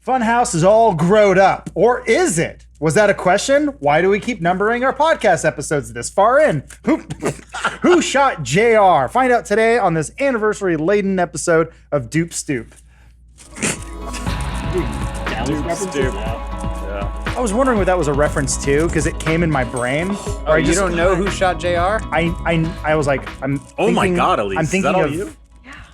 Funhaus is all growed up, or is it? Was that a question? Why do we keep numbering our podcast episodes this far in? Who shot JR? Find out today on this anniversary-laden episode of Dupe Stoop. Dupe Stoop. Yeah. I was wondering what that was a reference to, because it came in my brain. Oh, you don't know who shot JR? I was like, Oh my God, Elise. I'm thinking is that all of you?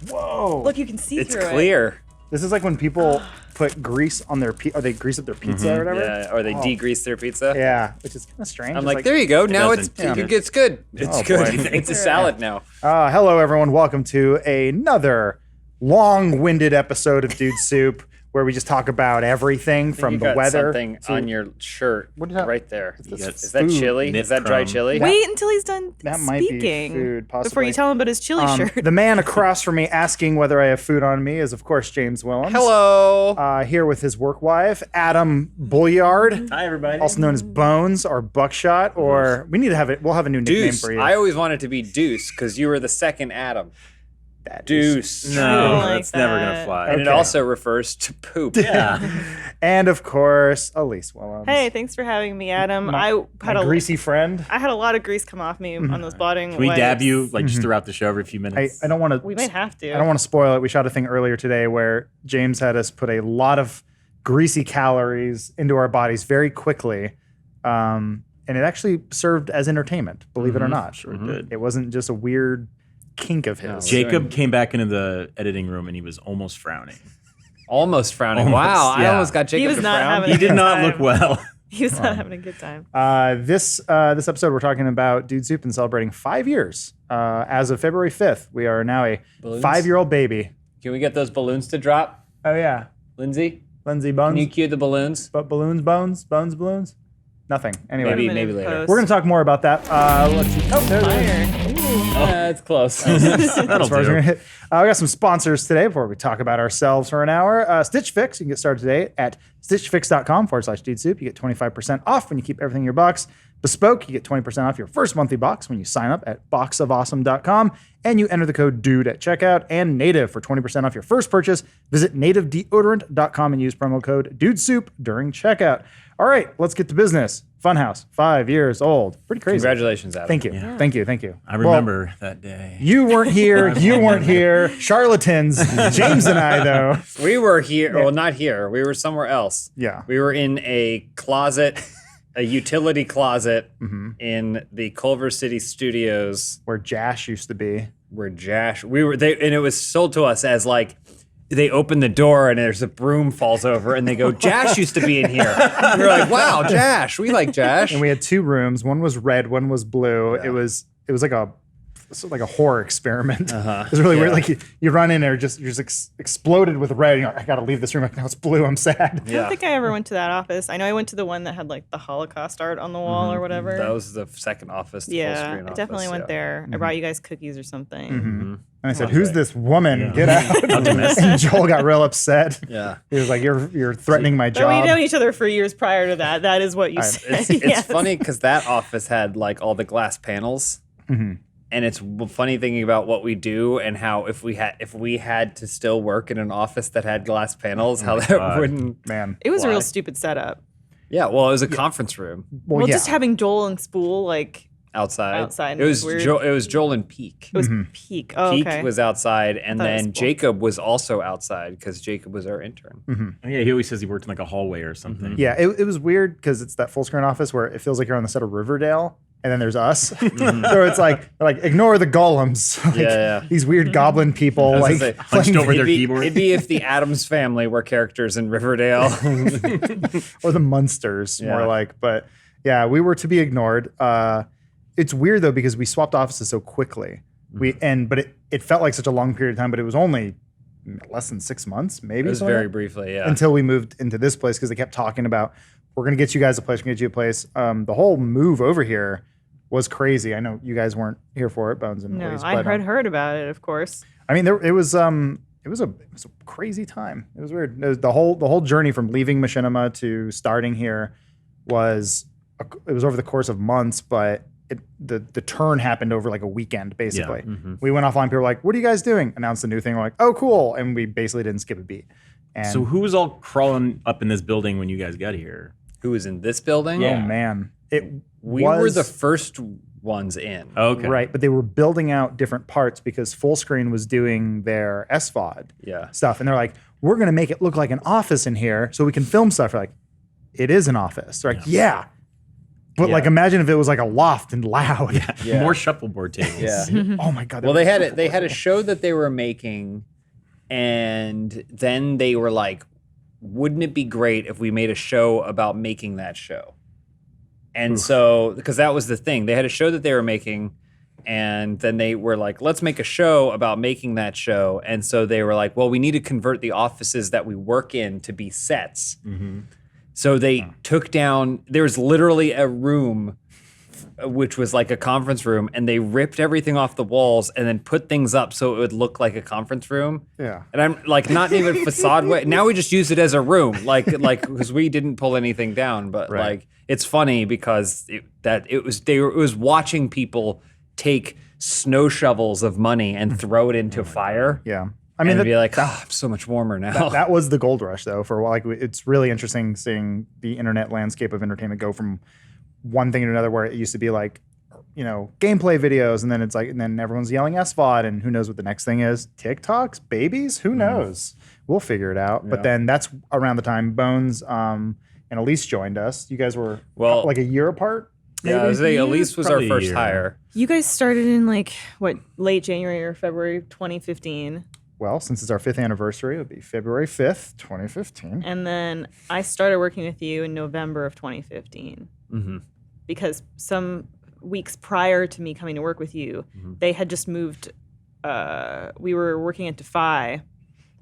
Whoa. Look, you can see It's through it. clear. This is like when people put grease on their or they grease up their pizza or whatever. Yeah, or they degrease their pizza. Yeah, which is kind of strange. I'm It's like, there you go. Now it's doesn't- it's good. It's Oh, good. boy. It's a salad now. Hello, everyone. Welcome to another long-winded episode of Dude Soup, where we just talk about everything from You the got weather. something on your shirt What is that? right there. this Is that food? chili? Knit Is that dry crumb. chili? Wait until he's done That might be speaking food, before possibly. you tell him about his chili shirt. The man across from me asking whether I have food on me is, of course, James Willems. Hello. Here with his work wife, Adam Bulliard, Hi, everybody. also known as Bones or Buckshot, or we need to have it. We'll have a new nickname Deuce. for you. I always wanted to be Deuce because you were the second Adam. That is- Deuce. No, don't like that's never that. gonna fly. And it Okay. also refers to poop. yeah. And of course, Elise Willems. Hey, thanks for having me, Adam. My I greasy friend. had a lot of grease come off me on those botting. Can we dab wipes. you like just throughout the show every few minutes? I don't want to. We might have to. I don't want to spoil it. We shot a thing earlier today where James had us put a lot of greasy calories into our bodies very quickly, and it actually served as entertainment. Believe it or not, Sure did. it wasn't just a weird kink of his. Jacob came back into the editing room and he was almost frowning. Almost frowning. Almost, wow, I yeah. almost got Jacob He was to not frown. having He did not Time. look well. He was not having a good time. This episode, we're talking about Dude Soup and celebrating 5 years. As of February 5th, we are now a Balloons? 5-year-old baby. Can we get those balloons to drop? Oh yeah, Lindsay, Lindsay can Bones. you cue the balloons? But balloons. Nothing. Anyway, Maybe- Put 'em in later. post. we're gonna talk more about that. Let's see. Oh, there's Fire. It's close. That'll as far as we're do. gonna hit. We got some sponsors today before we talk about ourselves for an hour. Stitch Fix, you can get started today at stitchfix.com/Dude Soup. You get 25% off when you keep everything in your box. Bespoke, you get 20% off your first monthly box when you sign up at boxofawesome.com and you enter the code DUDE at checkout. And Native for 20% off your first purchase. Visit nativedeodorant.com and use promo code DUDESOUP during checkout. All right, let's get to business. Funhaus, 5 years old. Pretty crazy. Congratulations, Adam. Thank you. Thank you. I Well, remember that day. you weren't here. You weren't here. Charlatans. James and I, though. We were here. Well, not here. We were somewhere else. Yeah. We were in a closet, a utility closet Mm-hmm. in the Culver City studios Where Jash used to be. where Jash, and it was sold to us as like, they open the door and there's a broom falls over and they go, Jash used to be in here. And we're like, wow, Jash. We like Jash. And we had two rooms. One was red, one was blue. It was like a horror experiment. It was really weird. Like you run in there, you're just exploded with red. You're like, I gotta leave this room. Like, now it's blue. I'm sad. I don't think I ever went to that office. I know I went to the one that had like the Holocaust art on the wall or whatever. That was the second office. The full Yeah, screen I definitely office, went yeah. there. I brought you guys cookies or something. And I said, "Who's this woman? Get out!" Optimist. And Joel got real upset. Yeah. He was like, "You're threatening my But job." we'd known each other for years prior to that. That is what you said. It's funny because that office had like all the glass panels. And it's funny thinking about what we do and how if we had to still work in an office that had glass panels, how that God. wouldn't. Man. It was a Why? real stupid setup. Yeah, well, it was a conference room Well, yeah. just having Joel and Spool, like, outside. Outside It was was weird. It was Joel and Peak. it was peak. Oh, Peak okay. was outside, and thought it was then cool. Jacob was also outside because Jacob was our intern. Oh, yeah, he always says he worked in like a hallway or something. Yeah, it was weird because it's that full screen office where it feels like you're on the set of Riverdale, and then there's us. So it's like ignore the golems, like, Yeah. these weird goblin people, was like gonna say, hunched playing over their It'd be, keyboard. it'd be if the Addams Family were characters in Riverdale. or the Munsters, Yeah. more like. But yeah, we were to be ignored. It's weird though because we swapped offices so quickly. But it felt like such a long period of time, but it was only less than 6 months, maybe. It was something like very that, briefly, yeah. until we moved into this place because they kept talking about we're gonna get you guys a place, we're gonna get you a place. The whole move over here was crazy. I know you guys weren't here for it, Bones and No, Elise, I but, had heard about it, of course. I mean, it was a crazy time. It was weird. It was the whole journey from leaving Machinima to starting here was over the course of months, but the turn happened over like a weekend basically. Yeah. We went offline. People were like, "What are you guys doing?" Announced a new thing. We're like, "Oh, cool!" And we basically didn't skip a beat. And So who was all crawling up in this building when you guys got here? Who was in this building? oh man, We were the first ones in. Okay. right, but they were building out different parts because Full Screen was doing their SVOD Yeah. stuff, and they're like, we're gonna make it look like an office in here so we can film stuff. We're like, it is an office. They're like, yeah. But like, imagine if it was like a loft and loud. Yeah. More shuffleboard tables. Yeah. Oh my god. Well, they had a show that they were making, and then they were like, wouldn't it be great if we made a show about making that show? And so, because that was the thing, they had a show that they were making, and then they were like, let's make a show about making that show. And so they were like, well, we need to convert the offices that we work in to be sets. So they took down, there was literally a room which was like a conference room, and they ripped everything off the walls and then put things up so it would look like a conference room. Yeah. And I'm like, not even facade way. Now we just use it as a room, like because we didn't pull anything down. But like, it's funny because it was watching people take snow shovels of money and throw it into fire. Yeah. I mean, be like, oh, I'm so much warmer now. That was the gold rush, though. For a while, like, it's really interesting seeing the internet landscape of entertainment go from one thing to another, where it used to be like, you know, gameplay videos, and then it's like, and then everyone's yelling SVOD, and who knows what the next thing is? TikToks, babies, who knows? We'll figure it out. But then that's around the time Bones and Elise joined us. You guys were like a year apart. Yeah, I was saying Elise was our Probably a first year. hire. You guys started in like late January or February 2015. Well, since it's our 5th anniversary, it'll be February 5th, 2015. And then I started working with you in November of 2015. Because some weeks prior to me coming to work with you, they had just moved. We were working at Defy,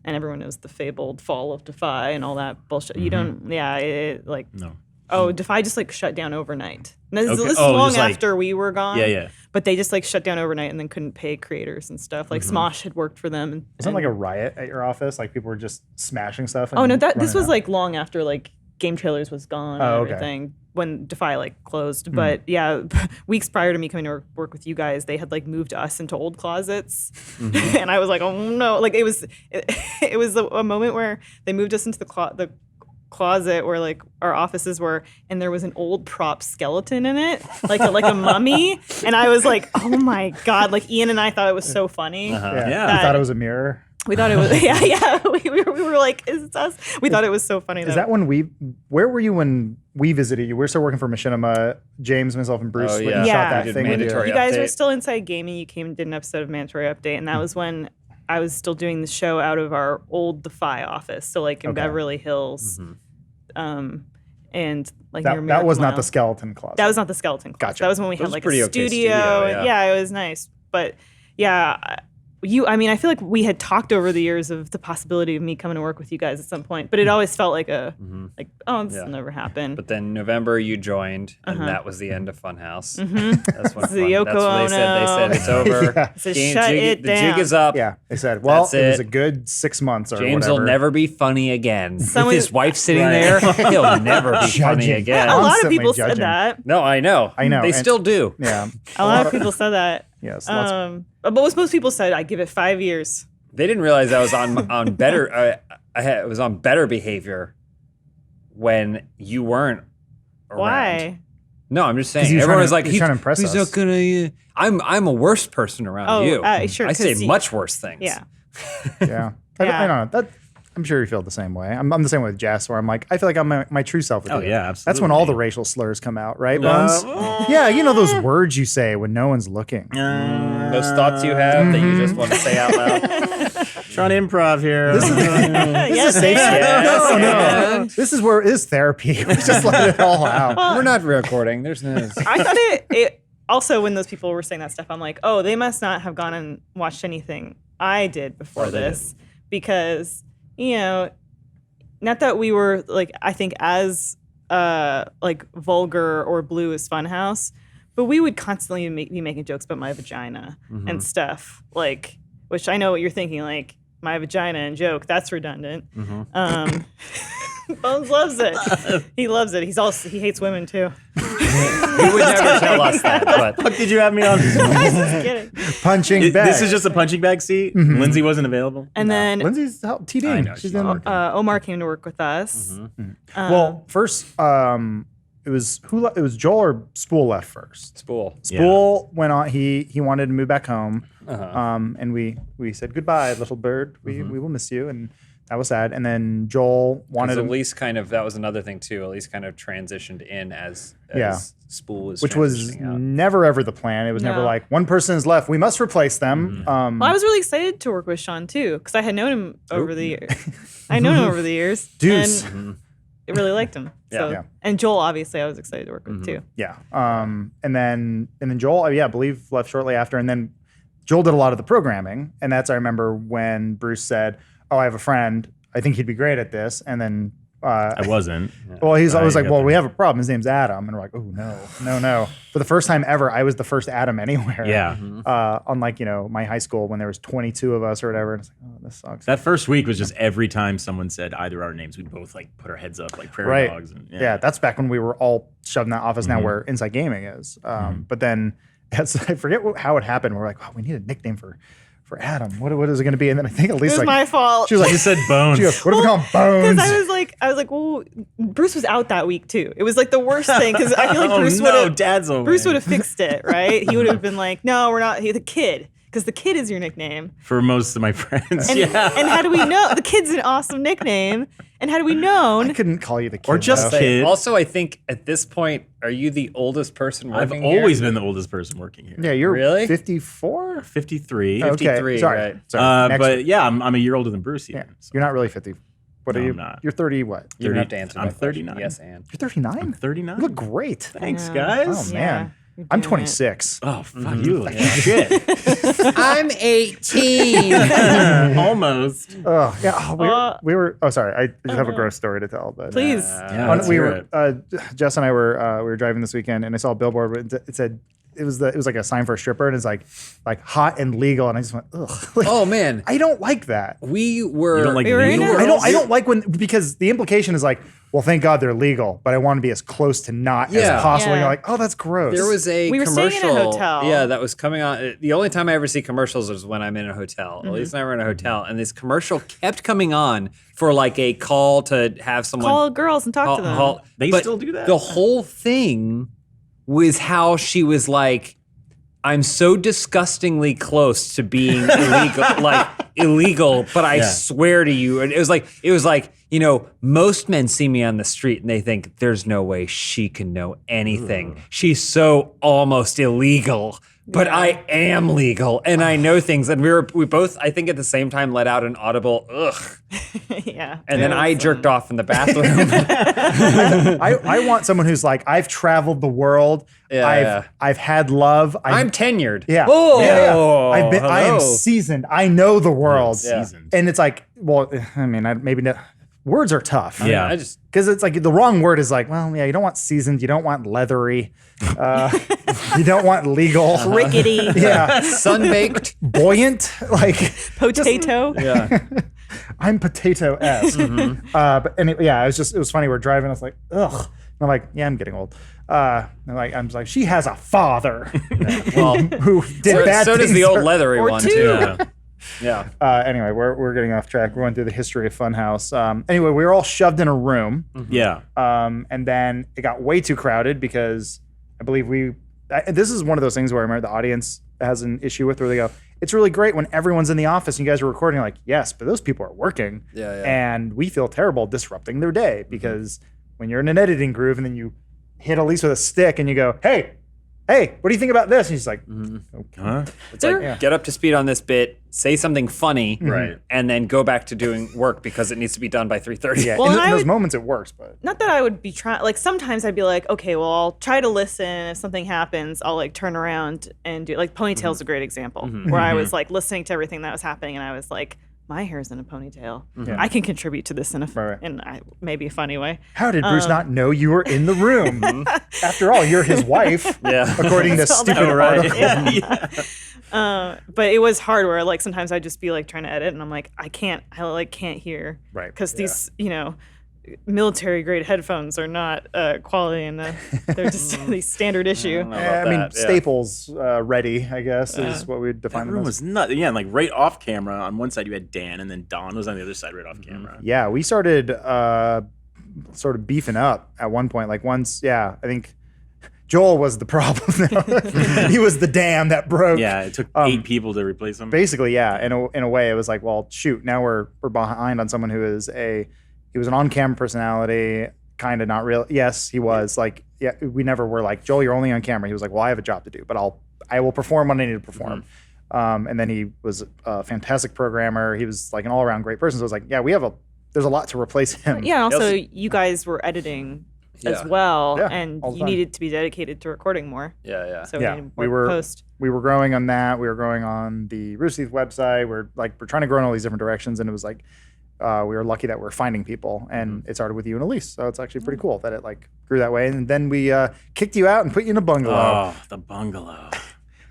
and everyone knows the fabled fall of Defy and all that bullshit. You don't, No. Oh, Defy just like shut down overnight. And this is Oh, long just, like- after we were gone. Yeah. But they just like shut down overnight and then couldn't pay creators and stuff. Like Smosh had worked for them. And, Wasn't it like a riot at your office? Like people were just smashing stuff? oh no, this running was out? like long after like Game Trailers was gone Oh, and okay. everything when Defy like closed. But yeah, weeks prior to me coming to work with you guys, they had like moved us into old closets, and I was like, oh no! Like it was a moment where they moved us into the closet where like our offices were, and there was an old prop skeleton in it, like a mummy, and I was like, oh my god! Like Ian and I thought it was so funny. Yeah. Yeah. You thought it was a mirror? We thought it was yeah. We were like, is it us? We thought it was so funny. Is that when where were you when we visited you? We were still working for Machinima, James, myself, and Bruce. Oh, when yeah. you Yeah. shot that We did thing with you. mandatory You guys were update. still inside gaming. You came and did an episode of Mandatory Update, and that was when I was still doing the show out of our old Defy office, so like in Beverly Hills, and like near That was Miracle not Mile. the skeleton closet. That was not the skeleton closet. Gotcha. That was when we It had was like pretty a okay studio. studio, yeah. It was nice, but yeah. I mean, I feel like we had talked over the years of the possibility of me coming to work with you guys at some point, but it always felt like this will never happen. But then November you joined, and that was the end of Funhouse. That's when The Yoko that's what they said. They said it's over. Yeah. So Game- shut jig- it the down. jig is up. Yeah, they said, well, That's it was it. a good 6 months or James whatever. will never be funny again. Someone- With his wife sitting there, he'll never be funny Judging. again. A lot of Constantly people judging. said that. No, I know. I know, They and- still do. Yeah. A lot of people said that. Yes. Lots But most people said I give it 5 years. They didn't realize I was on better. I was on better behavior when you weren't around. Why? No, I'm just 'Cause saying. he was Everyone trying was to- like, he was trying to impress he's us. not gonna. I'm a worse person around Oh, you. sure. I say 'cause much worse things. Yeah. yeah. I don't know. I'm sure you feel the same way. I'm the same way with Jess, where I'm like, I feel like I'm my true self with Oh, you. yeah, That's when all the absolutely. racial slurs come out, right, Bones? Yeah, you know those words you say when no one's looking. Those thoughts you have that you just want to say out loud. Trying to improv here. Yes, Safe Yes, no, no. and- This is where it is therapy. We just let it all out. We're not recording. There's no. I thought it also when those people were saying that stuff, I'm like, oh, they must not have gone and watched anything I did before this, because not that we were like, I think as like vulgar or blue as Funhouse, but we would constantly be making jokes about my vagina and stuff, like, which I know what you're thinking, like my vagina and joke, that's redundant. Bones loves it. He loves it. He hates women too. He would never tell us that. But What did you have me on? Just kidding. Punching bag. This is just a punching bag seat. Lindsay wasn't available. And then Lindsay's TD. I know, She's she's in. working. Omar came to work with us. Well, first, it was it was Joel or Spool left first. Spool. Spool went on. He wanted to move back home. Uh-huh. And we said goodbye, little bird. We will miss you, and that was sad. And then Joel wanted Because to, Elise kind of, that was another thing too. Elise kind of transitioned in as Yeah. Spool was which was transitioning out. never ever the plan. It was never No. like one person is left. We must replace them. Well, I was really excited to work with Sean too, because I had known him over the years. I known him over the years. Deuce. And I really liked him. So, Yeah. And Joel, obviously, I was excited to work with too. Yeah. And then Joel, I believe left shortly after. And then Joel did a lot of the programming. And that's, I remember when Bruce said, "Oh, I have a friend. I think he'd be great at this." And then, I wasn't. well, he's always I like, got "Well, the- we have a problem. His name's Adam." And we're like, "Oh, no. For the first time ever, I was the first Adam anywhere. Yeah. Unlike, my high school when there was 22 of us or whatever. And it's like, oh, this sucks. That first week was just every time someone said either our names, we'd both like put our heads up like prairie Right. dogs. And, Yeah, that's back when we were all shoved in that office now where Inside Gaming is. But then I forget how it happened. We're like, "Oh, we need a nickname for Adam. What is it going to be?" And then I think It Elise was my fault. she was like, You said bones. she goes, "What if we call him Bones?" Because I was like, well, Bruce was out that week too. It was like the worst thing because I feel like Oh, Bruce no, would have Dad's away. Bruce would have fixed it, right? He would have been like, "No, we're not." The kid, because the kid is your nickname. For most of my friends. And, yeah. and how do we know the kid's an awesome nickname? And how do we I known? couldn't call you the kid. Or just though. kid. Also, I think at this point, are you the oldest person I've working here? always been the oldest person working here. Yeah, you're Really? 54? 53. Okay, 53, sorry. right. Sorry. Next- But yeah, I'm a year older than Bruce yeah, here. So you're not really 50. What No, are you? I'm not. You're 30 what? You don't have to 30 answer I'm that question. 39. Yes, and. You're 39? 39. You look great. Thanks, Yeah. guys. Oh, man. you're I'm doing 26. Oh, fuck you. Like shit. I'm 18. Almost. Oh, yeah. Oh, we were. Oh, sorry. I just have a Uh-uh. gross story to tell. But Please. Yeah, When let's we hear were it. Jess and I were driving this weekend, and I saw a billboard. But it said it was like a sign for a stripper, and it's like hot and legal, and I just went, ugh. Like, Oh, man. I don't like that. We were. You don't like We were in legal a- girls? I don't like when, because the implication is like, well, thank God they're legal, but I want to be as close to not Yeah. as possible. And Yeah. you're like, oh, that's gross. There was a We were commercial. staying in a hotel. Yeah, that was coming on. The only time I ever see commercials is when I'm in a hotel. Elise and I were in a hotel, and this commercial kept coming on for like a call to have someone Call girls and talk to them. They but still do that? The whole thing was how she was like, "I'm so disgustingly close to being illegal, but I Yeah. swear to you," and it was like, most men see me on the street and they think there's no way she can know anything. She's so almost illegal. But I am legal and I know things. And we both, I think at the same time, let out an audible ugh. Yeah. And then I jerked off in the bathroom. I want someone who's like, I've traveled the world. Yeah, I've had love. I'm tenured. Yeah. Oh, Yeah. I am hello. seasoned. I know the world. Yeah. Seasoned. And it's like, well, I mean, maybe not. Words are tough. Yeah. I just, Because it's like the wrong word is like, well, yeah, you don't want seasoned. You don't want leathery. You don't want legal. Rickety. Yeah. sunbaked. Buoyant. Like, Potato. Yeah. I'm potato-esque. But anyway, yeah, it was funny. We're driving. I was like, ugh. And I'm like, yeah, I'm getting old. I'm just like, she has a father Well, who did bad so things. does the old to her. leathery Or one two. too. Yeah. Yeah. Anyway, we're getting off track. We're going through the history of Funhaus. Anyway, we were all shoved in a room, Yeah. and then it got way too crowded because I believe this is one of those things where I remember the audience has an issue with where they go, it's really great when everyone's in the office and you guys are recording. Like, yes, but those people are working, Yeah. and we feel terrible disrupting their day because when you're in an editing groove and then you hit Elise with a stick and you go, hey, what do you think about this? And she's like, Huh? It's like, get up to speed on this bit, say something funny, Right. and then go back to doing work because it needs to be done by 3:30. yeah. Well, in and I those would- moments it works, but Not that I would be trying, like sometimes I'd be like, okay, well, I'll try to listen. If something happens, I'll like turn around and do, like Ponytail's a great example where I was like listening to everything that was happening and I was like, my hair's in a ponytail. Yeah. I can contribute to this in Right. maybe a funny way. how did Bruce not know you were in the room? After all, you're his wife, Yeah. according to That's all stupid that- article. Yeah. But it was hard where like sometimes I'd just be like trying to edit and I'm like, I can't hear. Right. Because these, military grade headphones are not quality enough. They're just the standard issue. Staples ready, I guess, is what we'd define That them room as. was nuts. Yeah, and like right off camera. On one side you had Dan, and then Don was on the other side, right off camera. Yeah, we started sort of beefing up at one point. Like once, I think Joel was the problem. He was the dam that broke. Yeah, it took 8 people to replace him. Basically, yeah. In a way, it was like, well, shoot, now we're behind on someone who is he was an on-camera personality, kind of not real. Yes, he was. Like, yeah, we never were like, Joel, you're only on camera. He was like, well, I have a job to do, but I will perform when I need to perform. And then he was a fantastic programmer. He was like an all-around great person. So I was like, yeah, there's a lot to replace him. Yeah, also you guys were editing as well, and you needed to be dedicated to recording more. So we needed more post. We were growing on that. We were growing on the Rooster Teeth website. We're trying to grow in all these different directions, and it was like we were lucky that we're finding people, and it started with you and Elise. So it's actually pretty cool that it like grew that way. And then we kicked you out and put you in a bungalow. Oh, the bungalow!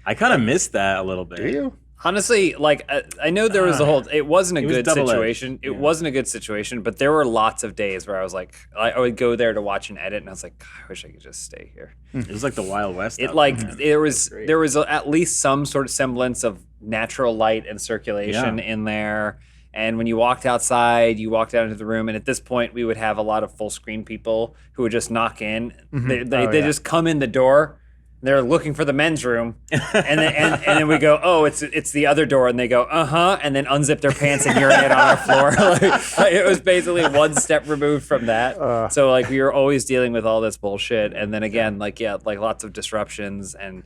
I kind of missed that a little bit. Do you? Honestly, like I know there was a whole. It wasn't a good double-edged. situation. It wasn't a good situation, but there were lots of days where I was like, I would go there to watch and edit, and I was like, God, I wish I could just stay here. It was like the Wild West. It out like there. there was at least some sort of semblance of natural light and circulation in there. And when you walked outside, you walked out into the room, and at this point, we would have a lot of full screen people who would just knock in. They just come in the door. They're looking for the men's room, and then we go, oh, it's the other door, and they go, and then unzip their pants and urinate on our floor. Like, it was basically one step removed from that. So like we were always dealing with all this bullshit, and then again, like lots of disruptions, and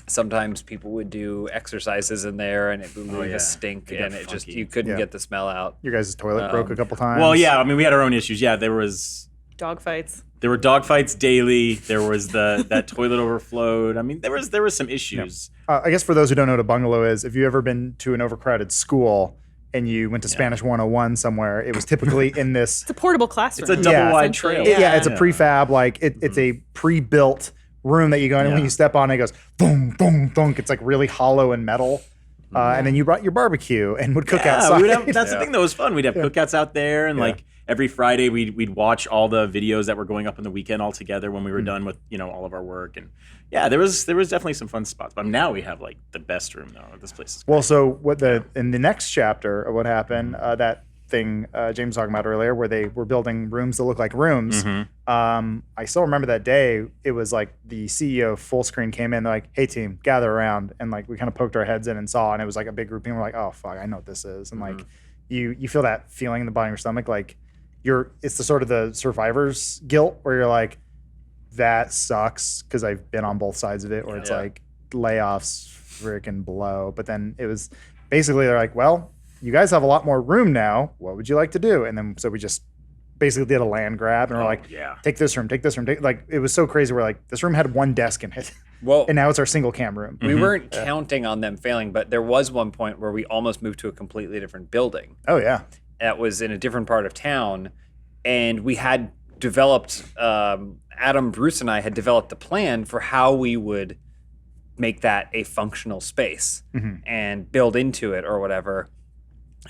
sometimes people would do exercises in there, and it would leave a stink, and it just you couldn't get the smell out. Your guys' toilet broke a couple times. Well, yeah. I mean, we had our own issues. Yeah, there Dog fights. were dog fights daily. There was that toilet overflowed. I mean, there was some issues. I guess for those who don't know what a bungalow is, if you've ever been to an overcrowded school and you went to Spanish 101 somewhere, it was typically in this. It's a portable classroom. It's a double wide essentially. trail. It's a prefab, like it's a pre-built room that you go in, and when you step on it, it goes boom, boom, thunk. It's like really hollow and metal. And then you brought your barbecue and would cook outside. That's the thing that was fun. We'd have cookouts out there, and like every Friday we'd watch all the videos that were going up on the weekend all together when we were done with all of our work. And there was definitely some fun spots. But now we have like the best room though. This place is great. Well, so in the next chapter of what happened, that thing James was talking about earlier, where they were building rooms that look like rooms. I still remember that day. It was like the CEO of Full Screen came in, they're like, hey team, gather around, and like we kind of poked our heads in and saw, and it was like a big group, and we're like, oh fuck, I know what this is. And like you feel that feeling in the bottom of your stomach, like it's the sort of the survivor's guilt where you're like, that sucks because I've been on both sides of it, or it's like layoffs freaking blow. But then it was basically, they're like, well, you guys have a lot more room now. What would you like to do? And then so we just basically did a land grab, and we're like, take this room. Like, it was so crazy. We're like, this room had one desk in it. Well, and now it's our single cam room. We weren't counting on them failing, but there was one point where we almost moved to a completely different building. Oh yeah. That was in a different part of town, and we had developed, Adam, Bruce, and I had developed a plan for how we would make that a functional space and build into it or whatever.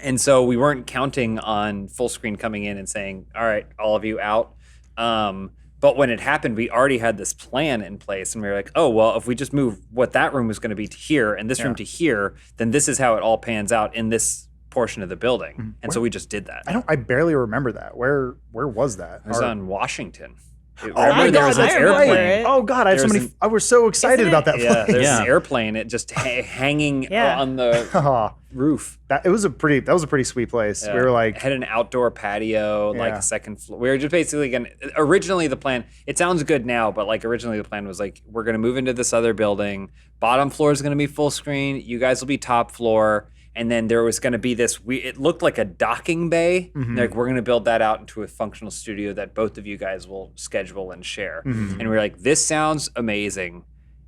And so we weren't counting on Full Screen coming in and saying, all right, all of you out. But when it happened, we already had this plan in place, and we were like, oh, well, if we just move what that room was going to be to here and this room to here, then this is how it all pans out in this portion of the building. And so we just did that. I barely remember that. Where was that? It was on Washington. my There was God, this I remember airplane. it. Oh God, I have so many. I was so excited about that Yeah, place. there's this airplane. It just hanging on the roof. That was a pretty sweet place. Yeah. We were like, it had an outdoor patio, like a second floor. We were just basically originally the plan, it sounds good now, but like originally the plan was like, we're going to move into this other building. Bottom floor is going to be full screen. You guys will be top floor. And then there was going to be this, it looked like a docking bay. Like, we're going to build that out into a functional studio that both of you guys will schedule and share. And we were like, this sounds amazing.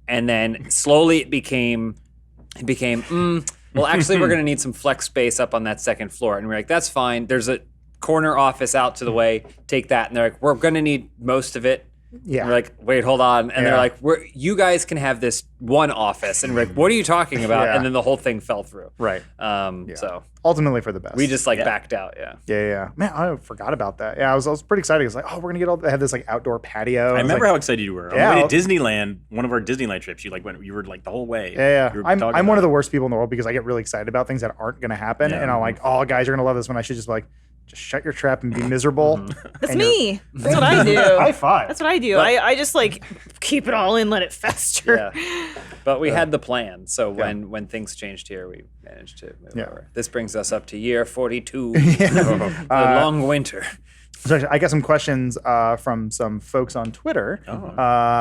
And then slowly it became, well, actually, we're going to need some flex space up on that second floor. And we're like, that's fine. There's a corner office out to the way. Take that. And they're like, we're going to need most of it. Yeah. And we're like, wait, hold on. And Yeah. they're like, you guys can have this one office. And we're like, what are you talking about? Yeah. And then the whole thing fell through. Right. So Ultimately for the best. we just backed out. Yeah. Yeah. Man, I forgot about that. Yeah, I was pretty excited. It's like, oh, we're gonna get they have this like outdoor patio. I remember like, how excited you were. On Yeah. the way to Disneyland, one of our Disneyland trips, you were like the whole way. Yeah. You were I'm talking one of about the worst people in the world because I get really excited about things that aren't gonna happen, Yeah. and I'm like, oh, guys, you're gonna love this one. I should just be like, just shut your trap and be miserable. That's And me. That's what I do. High five. That's what I do. I just like keep it all in, let it fester. Yeah. But we had the plan. So when things changed here, we managed to move over. This brings us up to year 42, the long winter. So actually, I got some questions from some folks on Twitter.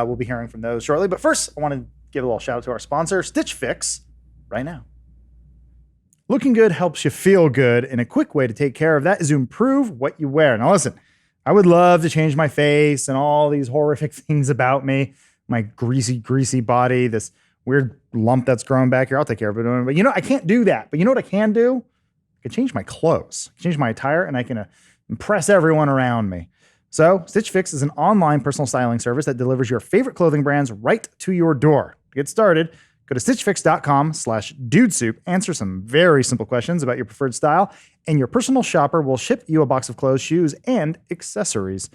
We'll be hearing from those shortly. But first, I want to give a little shout out to our sponsor, Stitch Fix, right now. Looking good helps you feel good, and a quick way to take care of that is to improve what you wear. Now listen, I would love to change my face and all these horrific things about me, my greasy body, this weird lump that's growing back here. I'll take care of it. But I can't do that. But you know what I can do? I can change my clothes, change my attire, and I can impress everyone around me. So Stitch Fix is an online personal styling service that delivers your favorite clothing brands right to your door. To get started, go to stitchfix.com/dudesoup, answer some very simple questions about your preferred style, and your personal shopper will ship you a box of clothes, shoes, and accessories.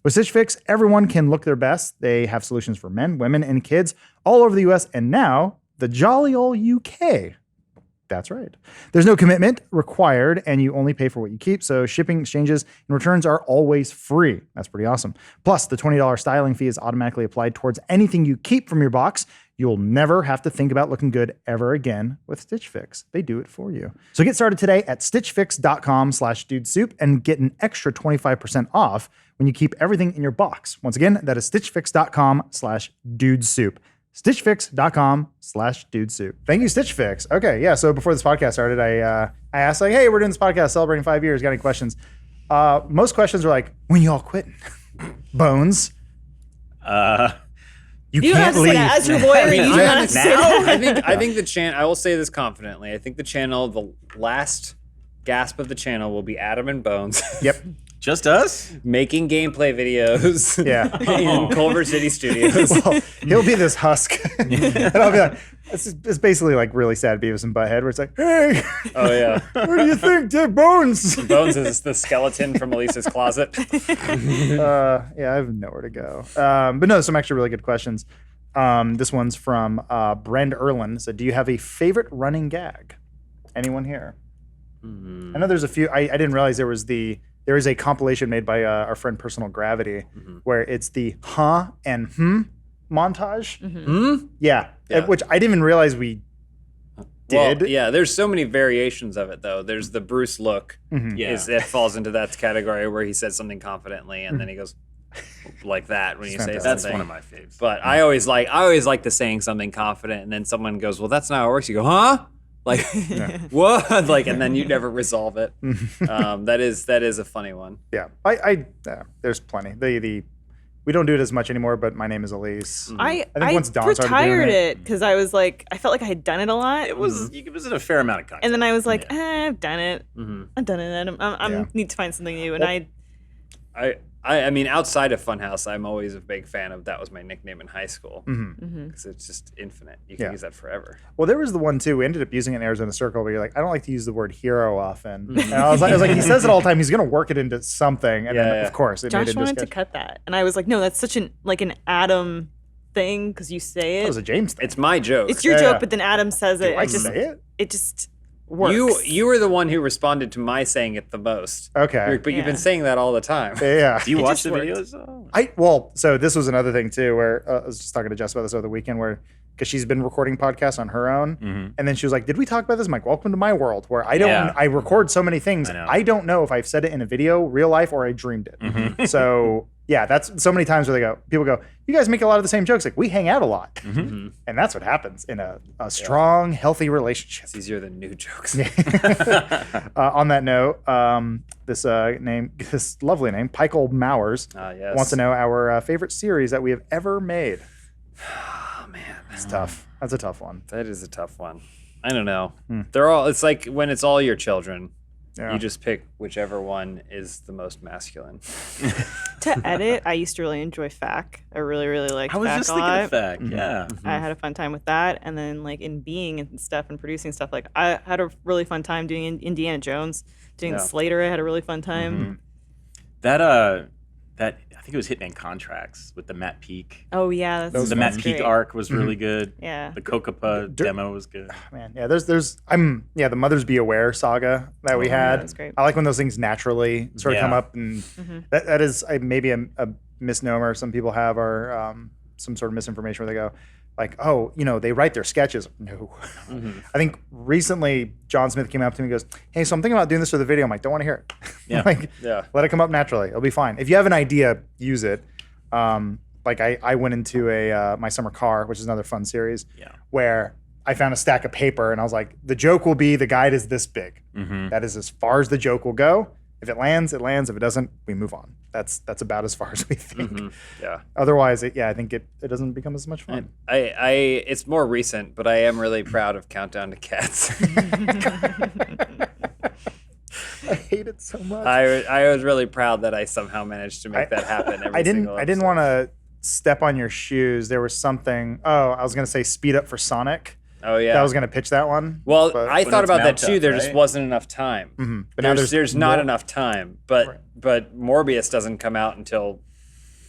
With Stitch Fix, everyone can look their best. They have solutions for men, women, and kids all over the US, and now the jolly old UK. That's right. There's no commitment required, and you only pay for what you keep, so shipping, exchanges, and returns are always free. That's pretty awesome. Plus, the $20 styling fee is automatically applied towards anything you keep from your box. You'll never have to think about looking good ever again with Stitch Fix. They do it for you. So get started today at stitchfix.com/dudesoup and get an extra 25% off when you keep everything in your box. Once again, that is stitchfix.com/dudesoup. stitchfix.com/dudesoup. Thank you, Stitch Fix. Okay, yeah. So before this podcast started, I asked like, hey, we're doing this podcast celebrating 5 years. Got any questions? Most questions are like, when you all quitting? Bones. You don't have can't to leave. say that as your lawyer. You don't have to say that. I think the channel, I will say this confidently. I think the channel, the last gasp of the channel will be Adam and Bones. Yep. Just us? Making gameplay videos in Culver City Studios. Well, he'll be this husk. And I'll be like, it's basically like really sad Beavis and Butthead where it's like, hey, Oh, yeah. what do you think, Dick Bones? Bones is the skeleton from Elisa's closet. Yeah, I have nowhere to go. But no, some actually really good questions. This one's from Brend Erlin. So, do you have a favorite running gag? Anyone here? I know there's a few. I didn't realize there is a compilation made by our friend Personal Gravity where it's the huh and montage. Yeah, which I didn't even realize we did. Well, yeah, there's so many variations of it, though. There's the Bruce look. It falls into that category where he says something confidently and then he goes like that when you say That's something. one of my faves. But I always like the saying something confident and then someone goes, well, that's not how it works. You go, huh? Like, what? Like, and then you never resolve it. That is a funny one. Yeah, there's plenty. We don't do it as much anymore, but my name is Elise. I think once Dawn started retired doing it because I was like, I felt like I had done it a lot. It was a fair amount of content. And then I was like, I've done it. I've done it. I need to find something new. And I mean, outside of Funhaus, I'm always a big fan of that was my nickname in high school because it's just infinite. You can use that forever. Well, there was the one too. We ended up using it in Arizona Circle, where you're like, I don't like to use the word hero often. And I was like, he says it all the time. He's going to work it into something, and then of course, it made Josh it wanted to cut that, and I was like, no, that's such an Adam thing because you say it. That was a James thing. It's my joke. It's your joke, but then Adam says it. I say it. It just works. You were the one who responded to my saying it the most. Okay. But you've been saying that all the time. Yeah. Do you watch just the worked. videos? So this was another thing too, where I was just talking to Jess about this over the weekend, where because she's been recording podcasts on her own, and then she was like, "Did we talk about this?" I'm like, "Welcome to my world, where I don't. I record so many things. I don't know if I've said it in a video, real life, or I dreamed it. So yeah, that's so many times where people go, "You guys make a lot of the same jokes. Like we hang out a lot, and that's what happens in a strong, healthy relationship." It's easier than new jokes. On that note, this lovely name, Pikel Mowers, wants to know our favorite series that we have ever made. Oh man, it's tough. That's a tough one. That is a tough one. I don't know. They're all. It's like when it's all your children. Yeah. You just pick whichever one is the most masculine. To edit, I used to really enjoy FAQ. I really liked I was FAQ just a thinking lot. of fact. Yeah. I had a fun time with that, and then like in being and stuff and producing stuff, like I had a really fun time doing Indiana Jones, doing Yeah. Slater. I had a really fun time. That I think it was Hitman Contracts with the Matt Peak. Oh yeah, The Matt that's Peak great. arc was really good. Yeah. The Kokapa demo was good. Man, yeah, the Mothers Be Aware saga that we had. that's great. I like when those things naturally sort of come Yeah. up, and that is maybe a misnomer some people have, or some sort of misinformation where they go, like, oh, they write their sketches. No. I think recently John Smith came up to me and goes, hey, so I'm thinking about doing this for the video. I'm like, don't want to hear it. Yeah. Let it come up naturally. It'll be fine. If you have an idea, use it. Like I went into My Summer Car, which is another fun series, where I found a stack of paper and I was like, the joke will be, the guide is this big. That is as far as the joke will go. If it lands, it lands. If it doesn't, we move on. That's about as far as we think. Yeah. Otherwise, I think it doesn't become as much fun. It's more recent, but I am really proud of Countdown to Cats. I hate it so much. I was really proud that I somehow managed to make that happen. I didn't want to step on your shoes. There was something. Oh, I was gonna say Speed Up for Sonic. Oh yeah. I was gonna pitch that one. Well, but, I thought it's about that Mount too. Up, There right? just wasn't enough time. but now There's not more. enough time. But Morbius doesn't come out until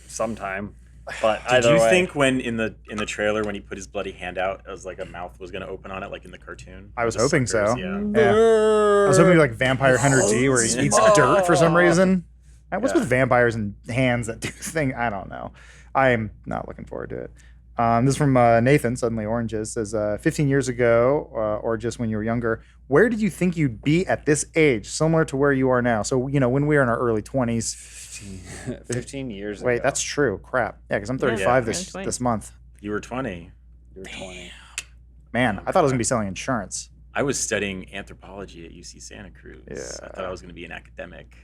sometime. But Did either you way, think when in the trailer when he put his bloody hand out, it was like a mouth was gonna open on it, like in the cartoon? I was The hoping so. suckers, Yeah. Yeah. I was hoping it'd be like Vampire Hunter D, where he eats dirt for some reason. What's with vampires and hands that do thing? I don't know. I am not looking forward to it. This is from Nathan, Suddenly Oranges, says, 15 years ago, or just when you were younger, where did you think you'd be at this age, similar to where you are now? So, when we were in our early 20s. 15 years Wait, ago. that's true. Crap. Yeah, because I'm Yeah, 35 yeah. this month. You were 20. You were 20. Man, I thought I was going to be selling insurance. I was studying anthropology at UC Santa Cruz. Yeah. I thought I was gonna be an academic.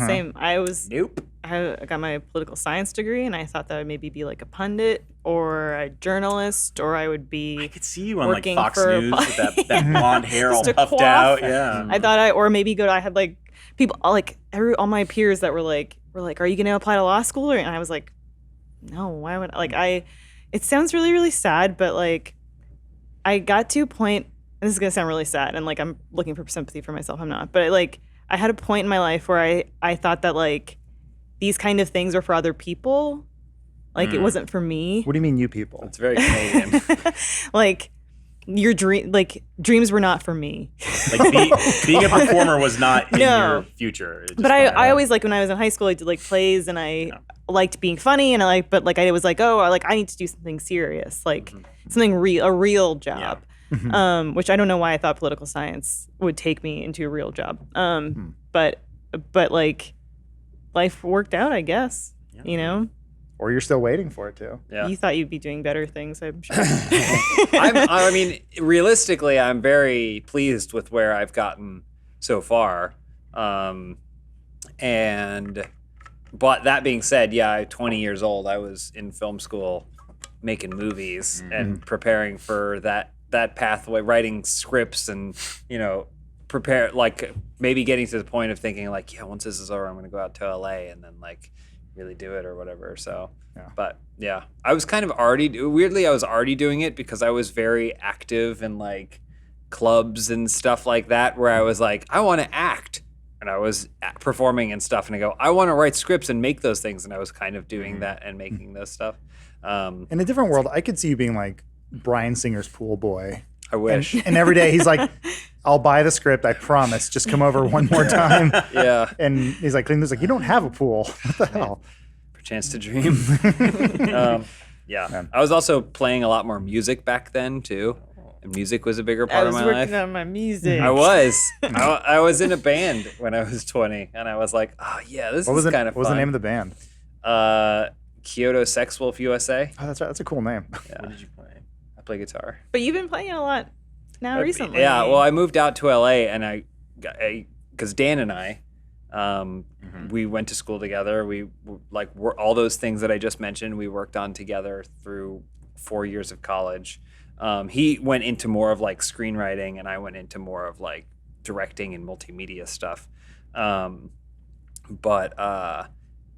Same. I Nope. got my political science degree, and I thought that I would maybe be like a pundit or a journalist, or I would I be. could see you on like Working Fox for- News with that blonde hair all Just a puffed coif. out. Yeah. I thought or maybe I had like people like all my peers that were like, are you going to apply to law school? And I was like, no, why would it sounds really, really sad, but like I got to a point, and this is going to sound really sad, and like I'm looking for sympathy for myself. I'm not, but like I had a point in my life where I thought that like these kind of things were for other people. Like it wasn't for me. What do you mean, you people? It's very Canadian. Like dreams were not for me. Like being a performer was not in No. your future. It just But I always like when I was in high school, I did like plays, and I liked being funny, and I was like, oh, I need to do something serious, like something a real job. Which I don't know why I thought political science would take me into a real job. But like life worked out, I guess. Or you're still waiting for it to. Yeah. You thought you'd be doing better things, I'm sure. I mean, realistically, I'm very pleased with where I've gotten so far. But that being said, at 20 years old, I was in film school making movies and preparing for that pathway, writing scripts and, prepare, like maybe getting to the point of thinking like, once this is over, I'm going to go out to LA and then like really do it or whatever. So, but I was kind of weirdly, I was already doing it because I was very active in like clubs and stuff like that, where I was like, I want to act, and I was performing and stuff, and I go, I want to write scripts and make those things, and I was kind of doing that and making those stuff. In a different world, I could see you being like Bryan Singer's pool boy. I wish. And every day he's like, I'll buy the script, I promise. Just come over one more time. Yeah. And he's like, Cleveland's like, you don't have a pool. What the hell? Chance to dream. I was also playing a lot more music back then too, and music was a bigger part I of was my life. working on my music. I was in a band when I was 20, and I was like, oh yeah, this is kind of fun. What was the name of the band? Kyoto Sex Wolf USA. Oh, that's right. That's a cool name. What did you play? I play guitar. But you've been playing a lot now recently. Yeah, well, I moved out to LA, and because Dan and I, we went to school together. We were all those things that I just mentioned. We worked on together through 4 years of college. He went into more of like screenwriting, and I went into more of like directing and multimedia stuff. But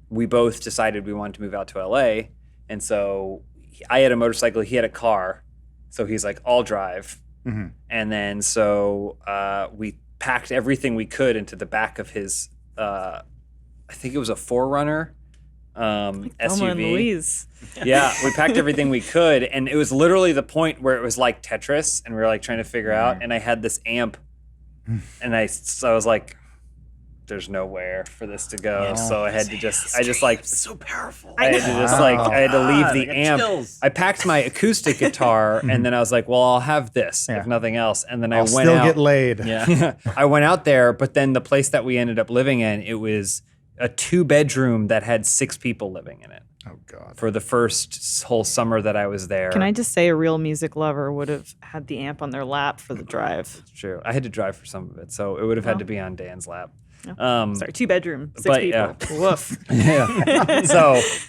we both decided we wanted to move out to LA. And so I had a motorcycle, he had a car. So he's like, I'll drive. Mm-hmm. And then so we packed everything we could into the back of his, I think it was a 4Runner Thelma and SUV. Louise. Yeah, we packed everything we could. And it was literally the point where it was like Tetris and we were like trying to figure out. And I had this amp and so I was like, there's nowhere for this to go. So I had to I just like, It's so powerful. I had to just like, I had to leave the I got amp. chills. I packed my acoustic guitar and then I was like, well, I'll have this if nothing else. And then I I'll went still out. get laid. Yeah. I went out there, but then the place that we ended up living in, it was a 2-bedroom that had 6 people living in it Oh God. for the first whole summer that I was there. Can I just say a real music lover would have had the amp on their lap for the drive? It's true. I had to drive for some of it, so it would have had to be on Dan's lap. Sorry, 2-bedroom, 6 but, people. Woof.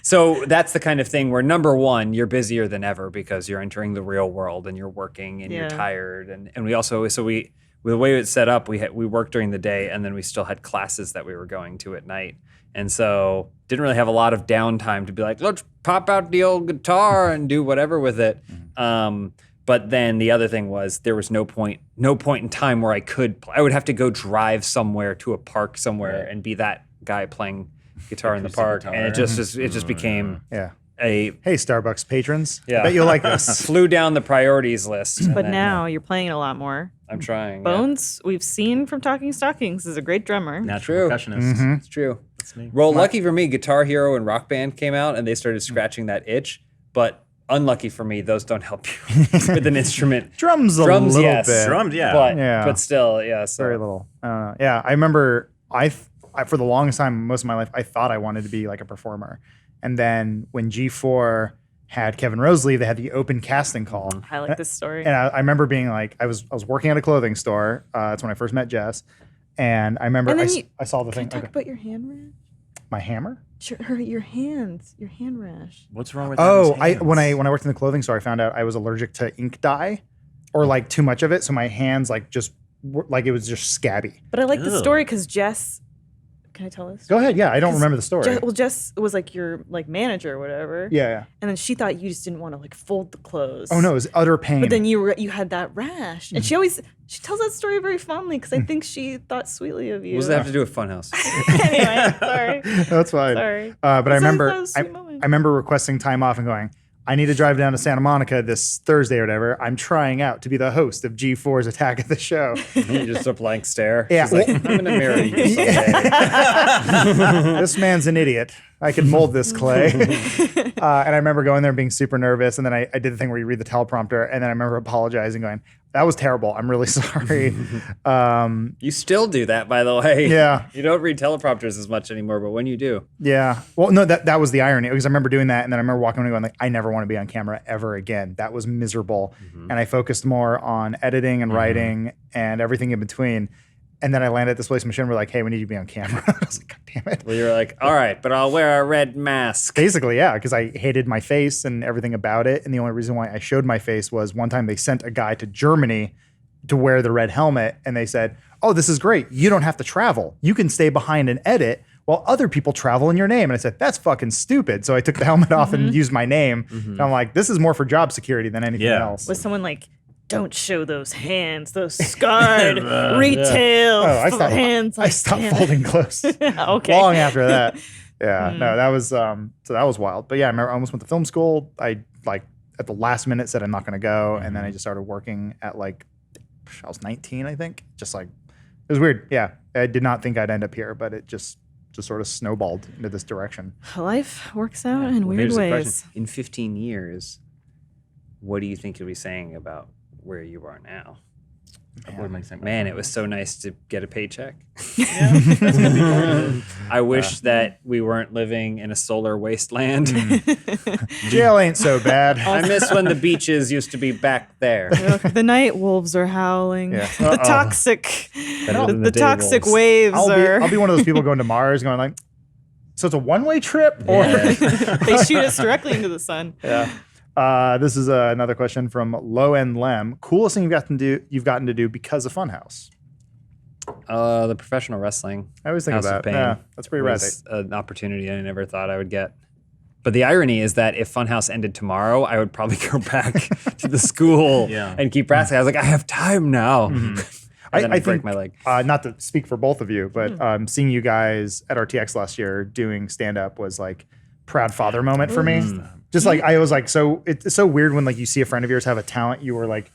So that's the kind of thing where number one, you're busier than ever because you're entering the real world and you're working and you're Yeah. tired. And we also, the way it's set up, we worked during the day and then we still had classes that we were going to at night. And so didn't really have a lot of downtime to be like, let's pop out the old guitar and do whatever with it. But then the other thing was there was no point in time where I would have to go drive somewhere to a park somewhere and be that guy playing guitar in the park. guitar. And it just became Yeah. a Hey, Starbucks patrons. Yeah. I bet you'll like this. flew down the priorities list. and But then, now you're playing it a lot more. I'm trying. Bones, we've seen from Talking Stockings, is a great drummer. Natural True. percussionist. Yeah, it's true. That's me. Well, lucky for me, Guitar Hero and Rock Band came out and they started scratching that itch. But unlucky for me, those don't help you with an instrument. Drums a Drums, little yes. bit. Drummed, yeah. But still, yeah. So. Very little. Yeah, I remember I for the longest time, most of my life, I thought I wanted to be like a performer. And then when G4 had Kevin Rose leave, they had the open casting call. I like this story. And I remember being like, I was working at a clothing store. That's when I first met Jess. And I remember And then I saw the Can I thing. talk Okay. about your hand rash? My hammer? Your hand rash. What's wrong with Oh, Adam's when hands? I worked in the clothing store, I found out I was allergic to ink dye or like too much of it. So my hands like just like it was just scabby. But I like the Ew. story because Jess. Can I tell this? Go ahead. Yeah, I don't remember the story. Jess was like your like manager or whatever. Yeah. And then she thought you just didn't want to like fold the clothes. Oh no, it was utter pain. But then you had that rash, and she tells that story very fondly because I think she thought sweetly of you. What does that have to do with Funhouse? Anyway, sorry. That's fine. Sorry. But I That was remember, a I sweet moment. remember requesting time off and going, I need to drive down to Santa Monica this Thursday or whatever. I'm trying out to be the host of G4's Attack at the Show. Just a blank stare. Yeah. She's like, I'm going to marry you someday. This man's an idiot. I can mold this clay. And I remember going there and being super nervous. And then I did the thing where you read the teleprompter. And then I remember apologizing, going, that was terrible. I'm really sorry. You still do that, by the way. Yeah. You don't read teleprompters as much anymore, but when you do. Yeah. Well, no, that was the irony because I remember doing that. And then I remember walking away going, like, I never want to be on camera ever again. That was miserable. And I focused more on editing and writing and everything in between. And then I landed at this place, Michelle, and we're like, hey, we need you to be on camera. I was like, God damn it. Well, you're like, all right, but I'll wear a red mask. Basically, yeah, because I hated my face and everything about it. And the only reason why I showed my face was one time they sent a guy to Germany to wear the red helmet. And they said, oh, this is great. You don't have to travel. You can stay behind and edit while other people travel in your name. And I said, that's fucking stupid. So I took the helmet off and used my name. And I'm like, this is more for job security than anything Yeah. else. Was someone like, don't show those hands, those scarred retail hands. I stopped folding clothes Okay. long after that. Yeah, no, that was so that was wild. But yeah, I remember I almost went to film school. I like at the last minute said I'm not going to go, and then I just started working at like I was 19, I think. Just like it was weird. Yeah, I did not think I'd end up here, but it just sort of snowballed into this direction. Life works out in Well, weird here's the question. ways. In 15 years, what do you think you'll be saying about where you are now? Man, it was so nice to get a paycheck. I wish that we weren't living in a solar wasteland. Jail ain't so bad. I miss when the beaches used to be back there. The night wolves are howling. Yeah. The toxic, Better than the day toxic wolves. waves are. I'll be one of those people going to Mars, going like, so it's a one-way trip, or They shoot us directly into the sun. This is another question from Low End Lem. Coolest thing you've gotten to do because of Funhouse. The professional wrestling. I always think House of of that. Pain Yeah, that's pretty rad. was an opportunity I never thought I would get. But the irony is that if Funhouse ended tomorrow, I would probably go back to the school and keep wrestling. I was like, I have time now. And then I break think, my leg. not to speak for both of you, but seeing you guys at RTX last year doing stand-up was like proud father moment for me. Just like, I was like, so it's so weird when like you see a friend of yours have a talent, you were like,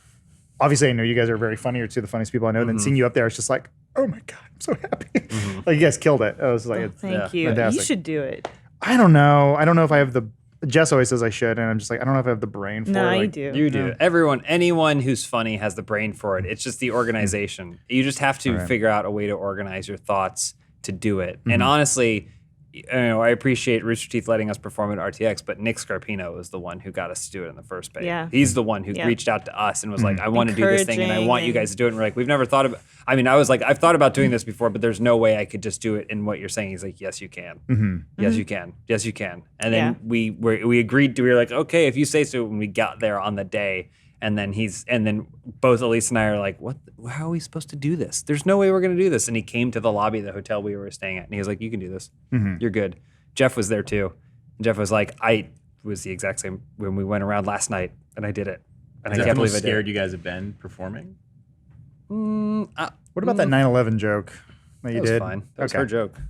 obviously I know you guys are very funny, you're two of the funniest people I know, then seeing you up there, it's just like, oh my God, I'm so happy. Like you guys killed it. I was like, Thank you. fantastic. You should do it. I don't know. I don't know if I have the, Jess always says I should, and I'm just like, I don't know if I have the brain for it. No, Like, you do. You do. Anyone who's funny has the brain for it. It's just the organization. You just have to figure out a way to organize your thoughts to do it. And honestly, I appreciate Rooster Teeth letting us perform at RTX, but Nick Scarpino was the one who got us to do it in the first place. Yeah. He's the one who reached out to us and was like, I want to do this thing and I want you guys to do it. And we're like, we've never thought about, I mean, I was like, I've thought about doing this before, but there's no way I could just do it in what you're saying. He's like, yes, you can. Yes, you can. Yes, you can. And then we agreed to, we were like, okay, if you say so, when we got there on the day. And then both Elise and I are like, what? How are we supposed to do this? There's no way we're going to do this. And he came to the lobby of the hotel we were staying at, and he was like, you can do this. You're good. Jeff was there too. And Jeff was like, I was the exact same when we went around last night, and I did it. And Is I that can't the most believe I did. scared you guys have been performing? what about that 9/11 joke that you That was did? fine. That was her joke.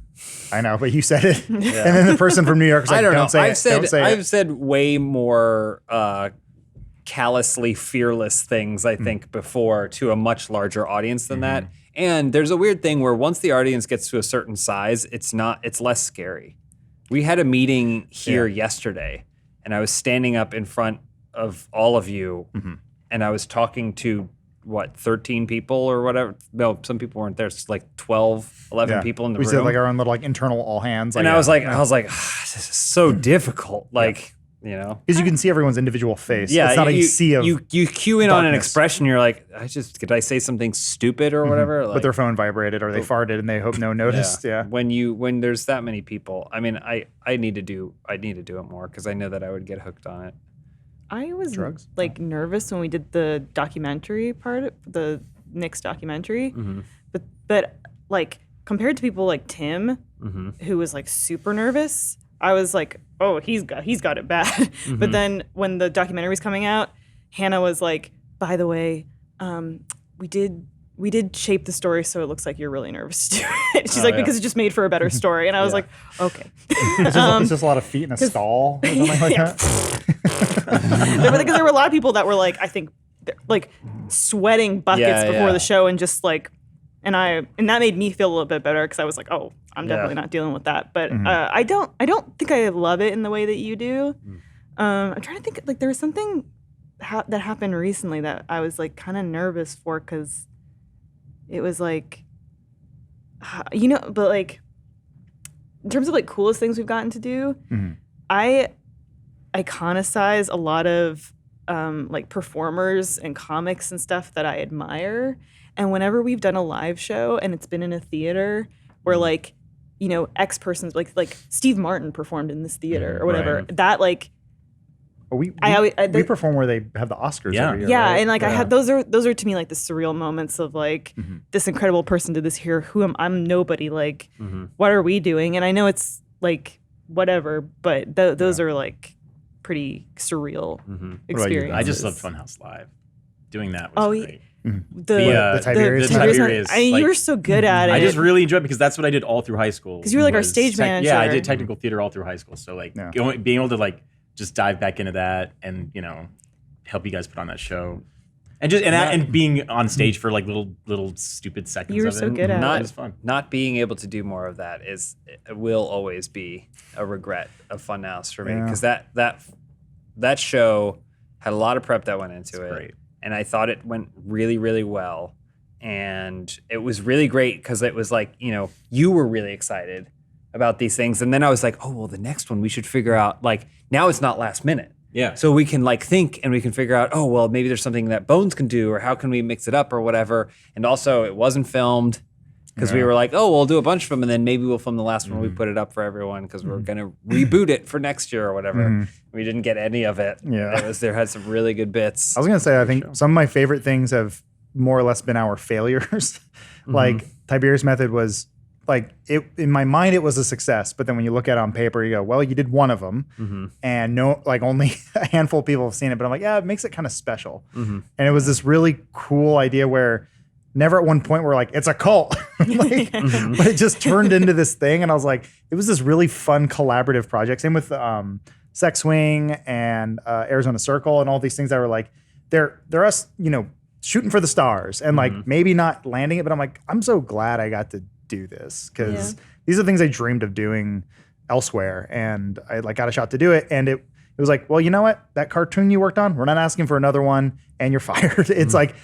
I know, but you said it. And then the person from New York was like, I don't know. say it. Don't say I've it. said way more callously fearless things, I think, before to a much larger audience than that. And there's a weird thing where once the audience gets to a certain size, it's less scary. We had a meeting here yesterday, and I was standing up in front of all of you, and I was talking to 13 people or whatever. No, some people weren't there. It's like 12, 11 people in the we room. said like our own little like internal all hands. And I was like, this is so difficult. Like, you know, because you can see everyone's individual face. yeah, it's not a sea of you cue in on an darkness. expression. You're like, did I say something stupid or whatever? Like, but their phone vibrated or they farted and they hope no one noticed. Yeah. When there's that many people, I mean, I need to do it more because I know that I would get hooked on it. I was like nervous when we did the documentary part, the Nick's documentary, but like compared to people like Tim, who was like super nervous, I was like, oh, he's got it bad. But then when the documentary was coming out, Hannah was like, by the way, we did shape the story so it looks like you're really nervous to do it. She's like, because it just made for a better story. And I was like, okay. It's just a lot of feet in a stall or something like that. Because there were a lot of people that were like, I think, like sweating buckets before the show and just like, and that made me feel a little bit better because I was like, oh, I'm definitely not dealing with that. But I don't think I love it in the way that you do. I'm trying to think, like there was something that happened recently that I was like kind of nervous for because it was like, but like in terms of like coolest things we've gotten to do, I iconicize a lot of like performers and comics and stuff that I admire. And whenever we've done a live show and it's been in a theater where like, X person's like Steve Martin performed in this theater or whatever, that like, we perform where they have the Oscars every year. Yeah, right? and like I had those are to me like the surreal moments of like this incredible person did this here. I'm nobody. Like, what are we doing? And I know it's like whatever, but those are like pretty surreal experiences. I just love Funhouse Live. Doing that was great. The Tiberius. Tiberius, I mean, you were so good at it. I just really enjoyed it because that's what I did all through high school. Because you were like our stage manager. Yeah, I did technical theater all through high school. So like being able to like just dive back into that and help you guys put on that show, and being on stage for like little stupid seconds. You were of so it. good at It it. was fun. Not being able to do more of that will always be a regret of Funhouse for me because that show had a lot of prep that went into it, great. And I thought it went really, really well, and it was really great because it was like you were really excited about these things, and then I was like, oh well, the next one we should figure out like now it's not last minute. Yeah. So we can like think and we can figure out, oh, well, maybe there's something that Bones can do or how can we mix it up or whatever. And also it wasn't filmed because we were like, oh, we'll do a bunch of them and then maybe we'll film the last one when we put it up for everyone because we're going to reboot it for next year or whatever. We didn't get any of it. Yeah. There had some really good bits. I was going to say, I think some of my favorite things have more or less been our failures. Like Tiberius Method was like it in my mind it was a success, but then when you look at it on paper, you go, well, you did one of them, and only a handful of people have seen it. But I'm like, yeah, it makes it kind of special. And it was this really cool idea where never at one point we're like, it's a cult, but it just turned into this thing, and I was like, it was this really fun collaborative project. Same with Sex Swing and Arizona Circle and all these things that were like, they're us, shooting for the stars and like maybe not landing it, but I'm like, I'm so glad I got to do this because these are things I dreamed of doing elsewhere, and I got a shot to do it, and it was like, well, you know what? That cartoon you worked on, we're not asking for another one, and you're fired. It's like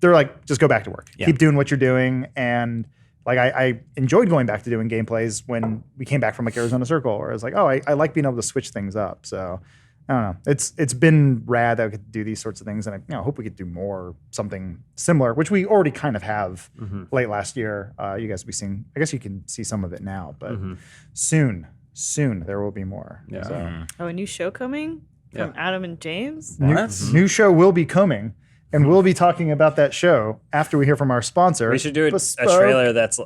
they're like, just go back to work, keep doing what you're doing, and like I enjoyed going back to doing gameplays when we came back from like Arizona Circle, where I was like, oh, I like being able to switch things up. So I don't know. It's been rad that we could do these sorts of things, and I hope we could do more something similar, which we already kind of have late last year. You guys will be seeing. I guess you can see some of it now, but soon there will be more. Yeah. So. Oh, a new show coming from Adam and James. New show will be coming, and we'll be talking about that show after we hear from our sponsor. We should do a Bespoke. trailer that's.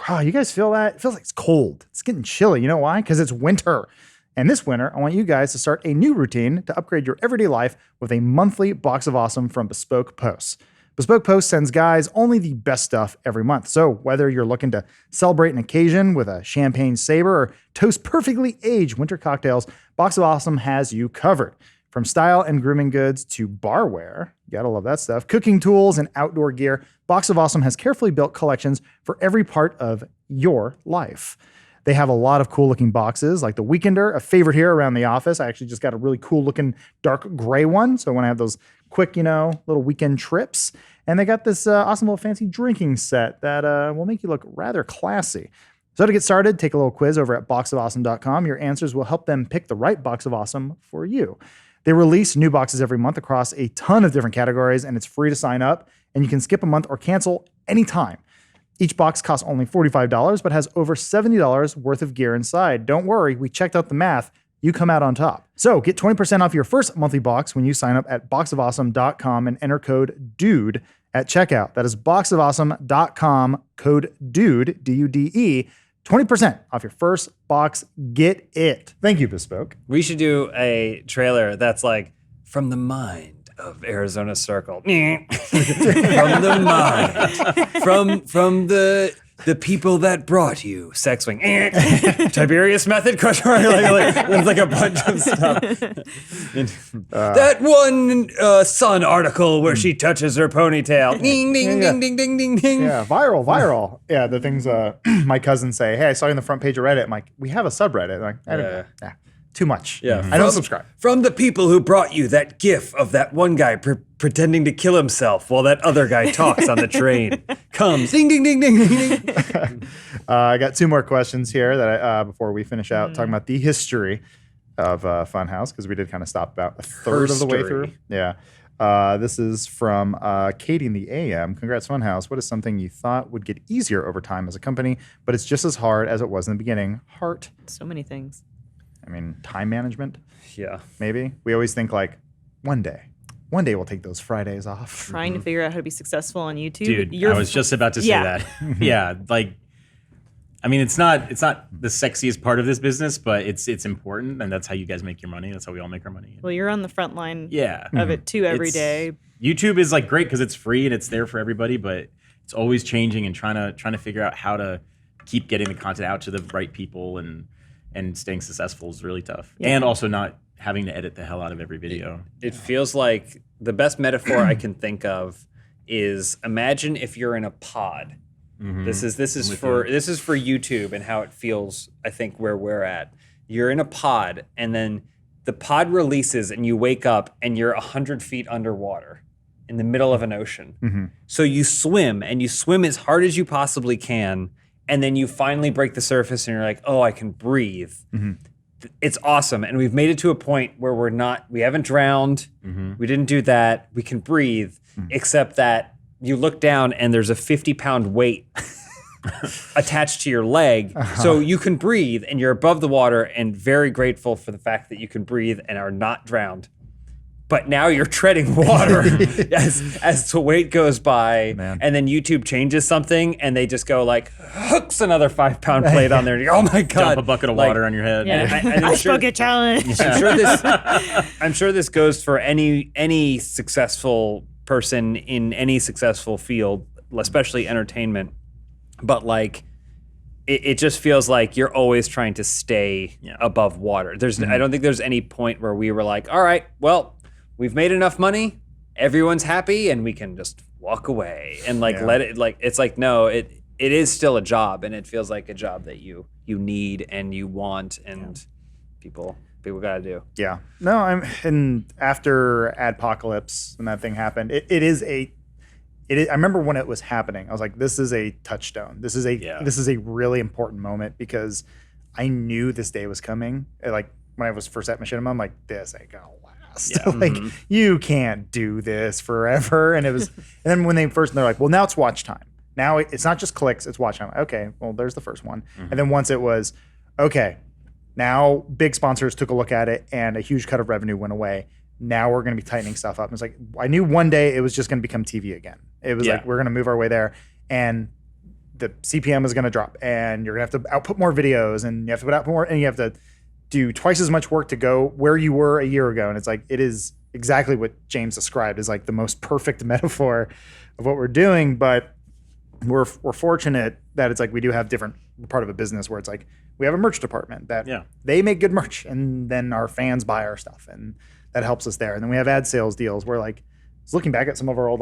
Oh, you guys feel that? It feels like it's cold. It's getting chilly. You know why? Because it's winter. And this winter, I want you guys to start a new routine to upgrade your everyday life with a monthly box of awesome from Bespoke Posts. Bespoke Posts sends guys only the best stuff every month. So whether you're looking to celebrate an occasion with a champagne saber or toast perfectly aged winter cocktails, Box of Awesome has you covered. From style and grooming goods to barware, you gotta love that stuff, cooking tools and outdoor gear, Box of Awesome has carefully built collections for every part of your life. They have a lot of cool looking boxes, like the Weekender, a favorite here around the office. I actually just got a really cool looking dark gray one. So when I have those quick, little weekend trips. And they got this awesome little fancy drinking set that will make you look rather classy. So to get started, take a little quiz over at boxofawesome.com. Your answers will help them pick the right Box of Awesome for you. They release new boxes every month across a ton of different categories, and it's free to sign up, and you can skip a month or cancel anytime. Each box costs only $45, but has over $70 worth of gear inside. Don't worry, we checked out the math. You come out on top. So get 20% off your first monthly box when you sign up at boxofawesome.com and enter code DUDE at checkout. That is boxofawesome.com, code DUDE, D-U-D-E, 20% off your first box. Get it. Thank you, Bespoke. We should do a trailer that's like from the mind of Arizona Circle. From the mind. From the people that brought you Sex Swing. Tiberius Method. It's like a bunch of stuff. That one Sun article where she touches her ponytail. Ding, ding, ding, ding, ding, ding, ding. Yeah, viral. Yeah, the things my cousins say, hey, I saw you on the front page of Reddit. I'm like, we have a subreddit. I'm like, I don't too much. Yeah. I don't subscribe. From the people who brought you that gif of that one guy pretending to kill himself while that other guy talks on the train. Comes. Ding, ding, ding, ding, ding, ding. I got two more questions here that I, before we finish out talking about the history of Funhaus, because we did kind of stop about a third of the way through. Yeah. This is from Katie in the AM. Congrats, Funhaus. What is something you thought would get easier over time as a company, but it's just as hard as it was in the beginning? Heart. So many things. I mean, time management. Yeah. Maybe. We always think like, one day we'll take those Fridays off. Trying to figure out how to be successful on YouTube. Dude, I was just about to say that. Yeah, like, I mean, it's not the sexiest part of this business, but it's important, and that's how you guys make your money. That's how we all make our money. Well, you're on the front line of it too every day. YouTube is like great because it's free and it's there for everybody, but it's always changing and trying to figure out how to keep getting the content out to the right people and staying successful is really tough. Yeah. And also not having to edit the hell out of every video. It feels like the best metaphor I can think of is imagine if you're in a pod. Mm-hmm. This is for YouTube and how it feels, I think, where we're at. You're in a pod and then the pod releases and you wake up and you're 100 feet underwater in the middle of an ocean. Mm-hmm. So you swim and you swim as hard as you possibly can. And then you finally break the surface and you're like, oh, I can breathe. Mm-hmm. It's awesome. And we've made it to a point where we haven't drowned. Mm-hmm. We didn't do that. We can breathe, except that you look down and there's a 50-pound weight attached to your leg. Uh-huh. So you can breathe and you're above the water and very grateful for the fact that you can breathe and are not drowned. but now you're treading water as the weight goes by. Man. And then YouTube changes something and they just go like, hooks another 5-pound plate on there. Oh my God. Dump a bucket of water on your head. Yeah. And I'm Ice sure- bucket challenge. I'm sure this goes for any successful person in any successful field, especially entertainment. But like, it just feels like you're always trying to stay above water. I don't think there's any point where we were like, all right, well, we've made enough money, everyone's happy, and we can just walk away and like let it like. It's like no, it is still a job, and it feels like a job that you need and you want, and people gotta do. Yeah. No, and after Adpocalypse and that thing happened, it is. I remember when it was happening, I was like, this is a touchstone. This is a really important moment because I knew this day was coming. Like when I was first at Machinima, I'm like, this ain't gonna last. Yeah. Like you can't do this forever. And it was, and then when they're like, well, now it's watch time. Now it's not just clicks, it's watch time. Okay, well, there's the first one. And then once it was, okay, now big sponsors took a look at it and a huge cut of revenue went away. Now we're going to be tightening stuff up. It's like, I knew one day it was just going to become TV again. It was like, we're going to move our way there and the CPM is going to drop and you're going to have to output more videos and you have to put out more and you have to do twice as much work to go where you were a year ago. And it's like, it is exactly what James described as like the most perfect metaphor of what we're doing. But we're fortunate that it's like, we do have different part of a business where it's like, we have a merch department that they make good merch and then our fans buy our stuff and that helps us there. And then we have ad sales deals where like, I was looking back at some of our old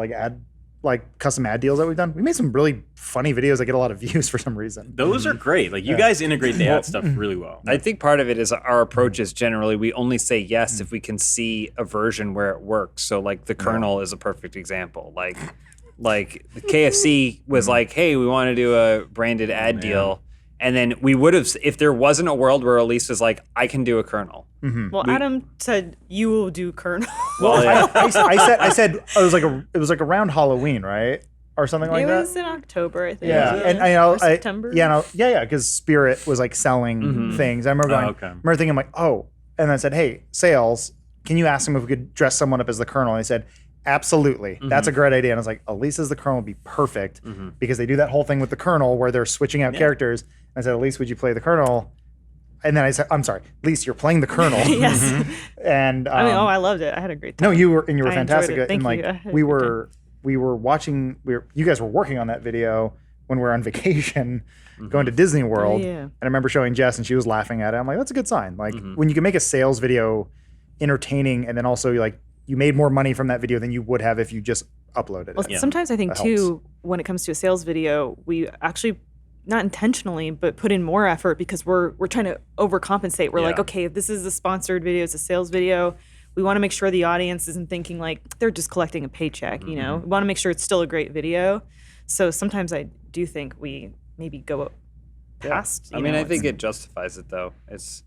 custom ad deals that we've done. We made some really funny videos that get a lot of views for some reason. Those are great. Like you guys integrate the ad stuff really well. I think part of it is our approach is generally we only say yes if we can see a version where it works. So like the Colonel is a perfect example. Like the KFC was like, hey, we want to do a branded ad deal. And then we would have, if there wasn't a world where Elise was like, I can do a Colonel. Well, Adam said you will do Colonel. Well, I said it was like around Halloween, right, or something like that. It was in October, I think. Yeah, and or September. Because Spirit was like selling things. I remember going. I remember thinking like, oh, and I said, hey, sales, can you ask them if we could dress someone up as the Colonel? And they said, absolutely, that's a great idea. And I was like, Elise as the Colonel would be perfect because they do that whole thing with the Colonel where they're switching out characters. And I said, Elise, would you play the Colonel? And then I said, I'm sorry, Elise, you're playing the Colonel. Yes. And I loved it. I had a great time. No, you were I enjoyed fantastic. it. Thank and you. I like had a we good were watching. You guys were working on that video when we were on vacation, going to Disney World. Yeah. And I remember showing Jess, and she was laughing at it. I'm like, that's a good sign. Like when you can make a sales video entertaining, and then also you made more money from that video than you would have if you just uploaded it. Sometimes I think That too, when it comes to a sales video, we actually not intentionally, but put in more effort because we're trying to overcompensate. We're like, okay, if this is a sponsored video, it's a sales video. We want to make sure the audience isn't thinking like they're just collecting a paycheck. You know, we want to make sure it's still a great video. So sometimes I do think we maybe go past. I mean, I think it justifies it though. It's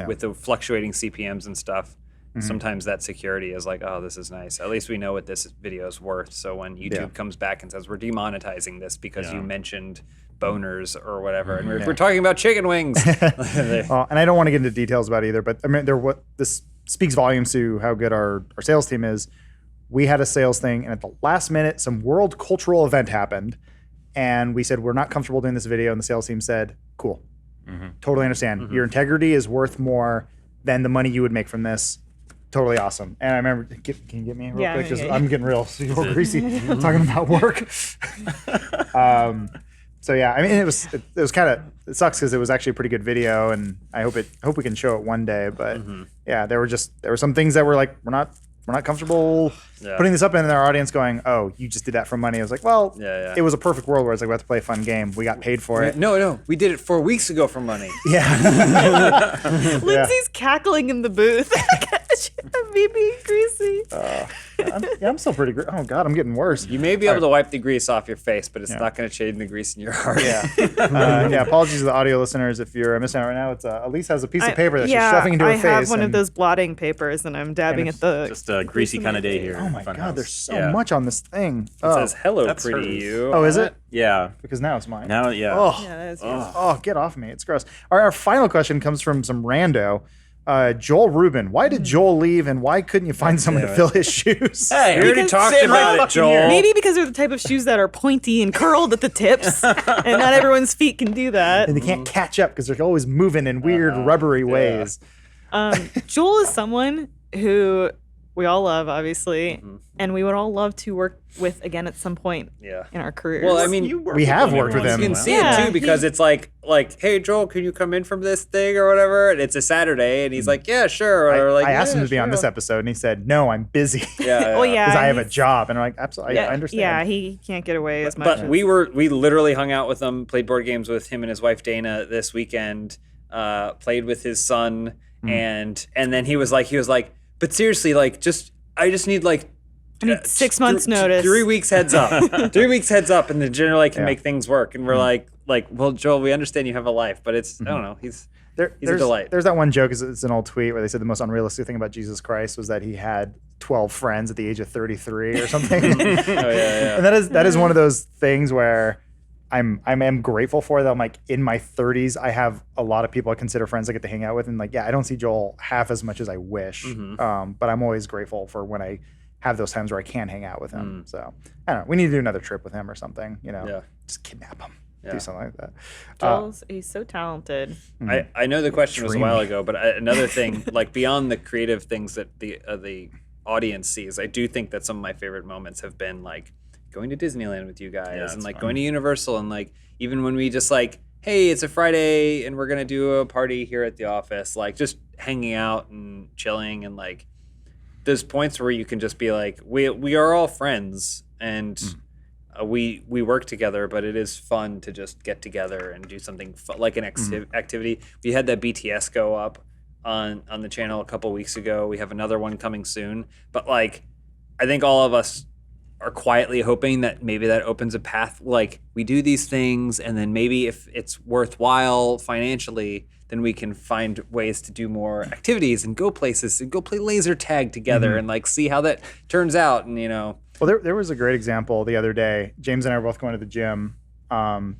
with the fluctuating CPMs and stuff. Sometimes that security is like, oh, this is nice. At least we know what this video is worth. So when YouTube comes back and says, we're demonetizing this because you mentioned boners or whatever, and we're talking about chicken wings. And I don't want to get into details about either, but I mean, this speaks volumes to how good our sales team is. We had a sales thing, and at the last minute, some world cultural event happened, and we said, we're not comfortable doing this video, and the sales team said, cool. Totally understand. Your integrity is worth more than the money you would make from this. Totally awesome. And I remember, can you get me real quick? Because I'm getting real greasy talking about work. So yeah, I mean, it was kind of, it sucks because it was actually a pretty good video, and I hope we can show it one day. But yeah, there were some things that were like, we're not comfortable putting this up, in our audience going, oh, you just did that for money. I was like, well, it was a perfect world where it's like, we have to play a fun game. We got paid for it. No, we did it 4 weeks ago for money. Yeah. Lindsay's cackling in the booth. Me being greasy. I'm still pretty greasy. Oh God, I'm getting worse. You may be able to wipe the grease off your face, but it's not going to change the grease in your heart. Yeah. Apologies to the audio listeners if you're missing out right now. It's Elise has a piece of paper that she's shoving into her face. I have one of those blotting papers, and I'm dabbing at the. Just a greasy kind of day here. Oh my God, there's so much on this thing. It says, hello, That's pretty hers. you. Oh, is it? Yeah. Because now it's mine. Now, yeah. Oh, Yeah, that is oh, get off me. It's gross. Our final question comes from some rando. Joel Rubin. Why did Joel leave, and why couldn't you find someone to fill his shoes? Hey, We already talked about it, Joel. Maybe because they're the type of shoes that are pointy and curled at the tips, and not everyone's feet can do that. And they can't catch up because they're always moving in weird rubbery ways. Joel is someone who we all love, obviously, and we would all love to work with again at some point in our careers. Well, I mean, We have worked with you him. can see Yeah. it too because it's like, hey Joel, can you come in from this thing or whatever? And it's a Saturday, and he's like, yeah, sure. Or like, I asked him "Yeah, to be on sure." this episode, and he said, "No, I'm busy." Yeah, well, yeah, Because I have a he's- job, and I'm like, absolutely, I understand. Yeah, he can't get away as much. But as- we literally hung out with him, played board games with him and his wife Dana this weekend, played with his son, and then he was like, but seriously, like, I just need like. I need 6 months notice. 3 weeks heads up. 3 weeks heads up, and then generally can make things work. And we're like, well, Joel, we understand you have a life, but it's I don't know. He's a delight. There's that one joke, it's an old tweet where they said the most unrealistic thing about Jesus Christ was that he had 12 friends at the age of 33 or something. And that is one of those things where I'm grateful for that. I'm like, in my 30s, I have a lot of people I consider friends I get to hang out with, and like, yeah, I don't see Joel half as much as I wish, but I'm always grateful for when I have those times where I can hang out with him. So I don't know. We need to do another trip with him or something. Just kidnap him, do something like that. He's so talented. I know the question was a while ago, but another thing, like beyond the creative things that the audience sees, I do think that some of my favorite moments have been like going to Disneyland with you guys and like going to Universal, and like even when we just like, hey, it's a Friday and we're gonna do a party here at the office, like just hanging out and chilling, and like there's points where you can just be like, we are all friends, and we work together, but it is fun to just get together and do something like an activity. We had that BTS go up on the channel a couple weeks ago. We have another one coming soon, but like I think all of us are quietly hoping that maybe that opens a path. Like we do these things, and then maybe if it's worthwhile financially, then we can find ways to do more activities and go places and go play laser tag together and like see how that turns out. And Well, there was a great example the other day. James and I were both going to the gym.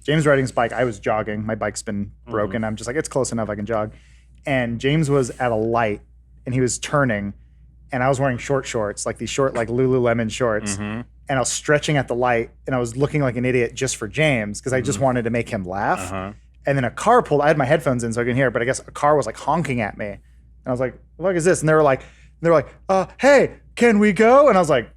James riding his bike. I was jogging. My bike's been broken. I'm just like, it's close enough. I can jog. And James was at a light, and he was turning, and I was wearing short shorts, like these short, like Lululemon shorts. And I was stretching at the light, and I was looking like an idiot just for James because I just wanted to make him laugh. And then a car pulled. I had my headphones in so I couldn't hear, but I guess a car was like honking at me. And I was like, "What the fuck is this?" And they were like, "Hey, can we go?" And I was like,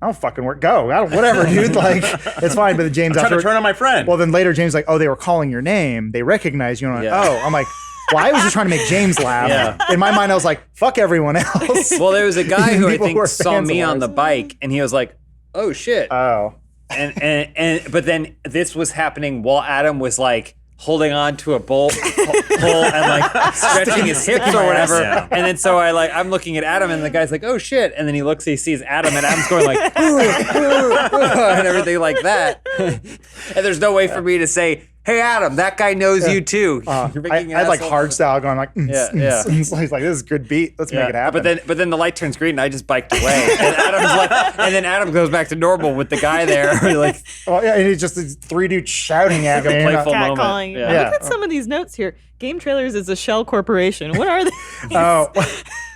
"I don't fucking work. Go. Whatever, dude. Like, it's fine." But then James, I'm trying to turn on my friend. Well, then later James like, "Oh, they were calling your name. They recognize you." And I'm like, "Oh," I'm like, "Well, I was just trying to make James laugh." In my mind, I was like, "Fuck everyone else." well, there was a guy who I People think were saw fans me of on the ours. bike, and he was like, "Oh shit!" Oh, But then this was happening while Adam was like holding on to a pole and like stretching his hips or whatever. Yeah. And then so I'm looking at Adam, and the guy's like, "Oh shit!" And then he looks, he sees Adam, and Adam's going like, and everything like that. And there's no way for me to say, "Hey Adam, that guy knows you too." I You're making an had like asshole. hard style going like, Yeah. He's like, "This is a good beat. Let's make it happen." But then the light turns green, and I just biked away. And then Adam goes back to normal with the guy there. Like, well, yeah, and it's just these three dudes shouting at me. and, playful Cat moment. calling. Yeah. Look at some of these notes here. Game Trailers is a shell corporation. What are they? Oh,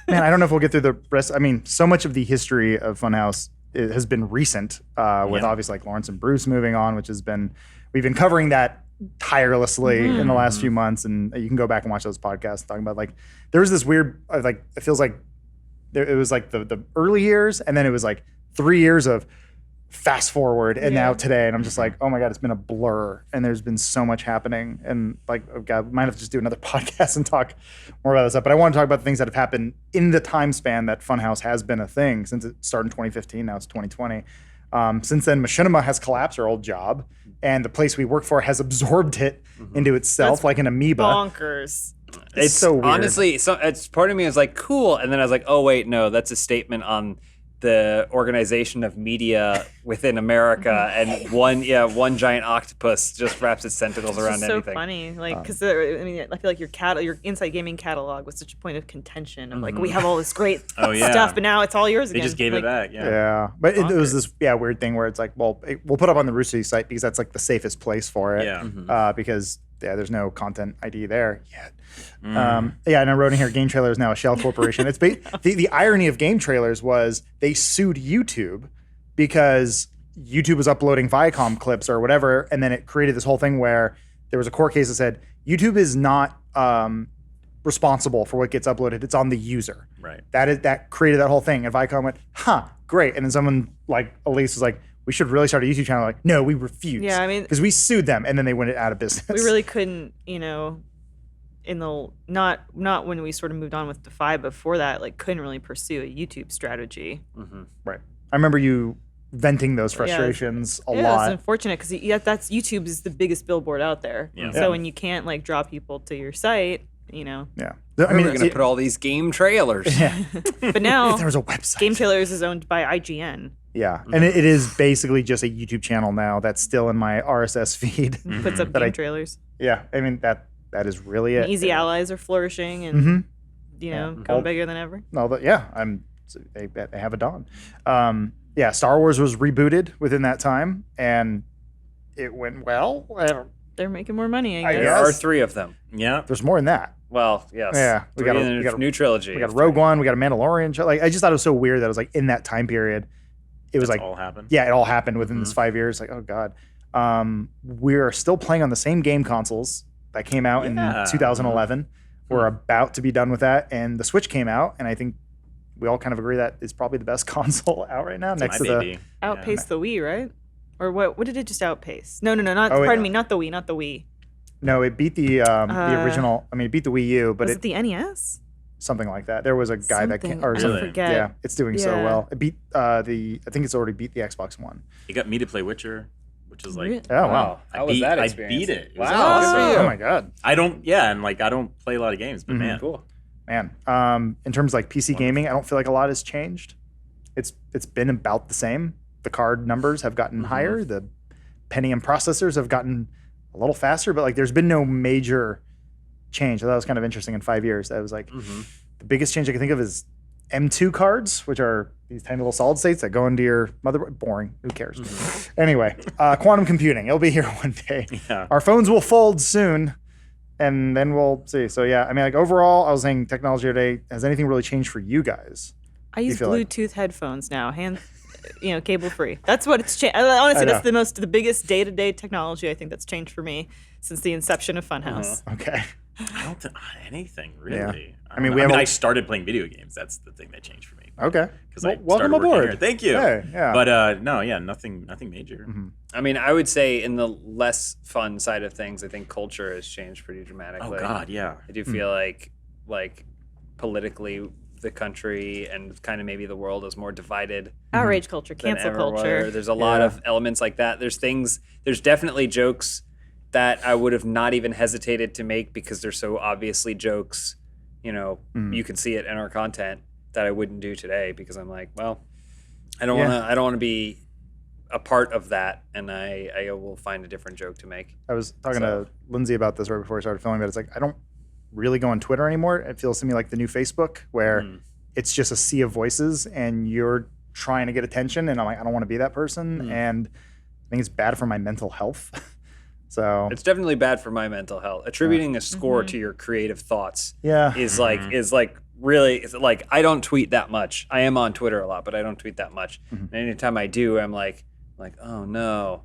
man, I don't know if we'll get through the rest. I mean, so much of the history of Funhaus has been recent, with obviously like Lawrence and Bruce moving on, which has been, we've been covering that tirelessly in the last few months, and you can go back and watch those podcasts talking about like there was this weird like it feels like it was like the early years, and then it was like 3 years of fast forward, and now today, and I'm just like, oh my god, it's been a blur, and there's been so much happening, and like, oh god, might have to just do another podcast and talk more about this stuff. But I want to talk about the things that have happened in the time span that Funhaus has been a thing since it started in 2015. Now it's 2020. Since then, Machinima has collapsed, our old job, and the place we work for has absorbed it into itself like an amoeba. Bonkers. It's so weird. Honestly, so it's part of me is like, cool, and then I was like, oh wait, no, that's a statement on the organization of media within America, and one giant octopus just wraps its tentacles around It's so anything. funny, like because I mean, I feel like your Inside Gaming catalog was such a point of contention of like we have all this great stuff, but now it's all yours They again. just gave like, it back. Yeah. Yeah, but it was this weird thing where it's like, well, we'll put up on the Rooster site because that's like the safest place for it. Yeah. Because there's no content ID there yet. Yeah, and I wrote in here, Game Trailer is now a shell corporation. It's the irony of Game Trailers was they sued YouTube because YouTube was uploading Viacom clips or whatever, and then it created this whole thing where there was a court case that said YouTube is not responsible for what gets uploaded. It's on the user. Right. That created that whole thing. And Viacom went, great. And then someone like Elise was like, we should really start a YouTube channel. Like, no, we refuse. Yeah, I mean, because we sued them, and then they went out of business. We really couldn't, in the not when we sort of moved on with Defy, before that, like, couldn't really pursue a YouTube strategy. Mm-hmm. Right. I remember you venting those frustrations a lot. It's unfortunate because that's YouTube is the biggest billboard out there. Yeah. So when you can't like draw people to your site, Yeah. I mean, we're going to put all these game trailers. Yeah. But now if there was a website. Game Trailers is owned by IGN. Yeah, and it is basically just a YouTube channel now that's still in my RSS feed. Puts up game trailers. Yeah, I mean that is really it. Easy Allies are flourishing and going bigger than ever. No, but they have a dawn. Star Wars was rebooted within that time, and it went well. They're making more money, I guess. There are 3 of them. Yeah. There's more than that. Well, yes. Yeah, we got a new trilogy. We got a Rogue One. We got a Mandalorian show. Like, I just thought it was so weird that it was like in that time period. It was That's like all happened. Yeah, it all happened within this 5 years. Like, oh god. We're still playing on the same game consoles that came out in 2011. We're about to be done with that, and the Switch came out, and I think we all kind of agree that it's probably the best console out right now. Next to the outpaced the Wii, right? Or what did it just outpace? No, not not the Wii, not the Wii. No, it beat the original. I mean, it beat the Wii U, but was it the NES? Something like that. There was a guy that came, or I something. forget. Yeah, it's doing so well. It beat I think it's already beat the Xbox One. It got me to play Witcher, which is like, oh wow, How was that I experience? beat it. It was Wow, awesome. good for you. Oh my god, I don't play a lot of games, but man, Cool. man. In terms of like PC gaming, I don't feel like a lot has changed. It's been about the same. The card numbers have gotten higher. The Pentium processors have gotten a little faster, but like there's been no major change. I thought it was kind of interesting in 5 years. That was like the biggest change I can think of is M2 cards, which are these tiny little solid states that go into your motherboard. Boring. Who cares? Anyway, quantum computing. It'll be here one day. Yeah. Our phones will fold soon, and then we'll see. So yeah, I mean, like overall, I was saying technology today. Has anything really changed for you guys? I use feel like- Bluetooth headphones now, cable free. That's what it's changed. Honestly, that's the biggest day-to-day technology I think that's changed for me since the inception of Funhouse. Okay. I don't think anything really. I mean, I started playing video games. That's the thing that changed for me. Okay. Because I welcome started working aboard. here. Thank you. Hey, yeah. But nothing major. I mean, I would say in the less fun side of things, I think culture has changed pretty dramatically. Oh God, yeah. I do feel like politically the country and kind of maybe the world is more divided. Outrage culture, than cancel ever culture. were. There's a lot of elements like that. There's definitely jokes that I would have not even hesitated to make because they're so obviously jokes. You can see it in our content that I wouldn't do today because I'm like, well, I don't want to be a part of that, and I will find a different joke to make. I was talking to Lindsay about this right before I started filming, but it's like I don't really go on Twitter anymore. It feels to me like the new Facebook where it's just a sea of voices and you're trying to get attention, and I'm like, I don't want to be that person, and I think it's bad for my mental health. So it's definitely bad for my mental health. Attributing a score to your creative thoughts is like really, it's like I don't tweet that much. I am on Twitter a lot, but I don't tweet that much. And anytime I do, I'm like, oh no,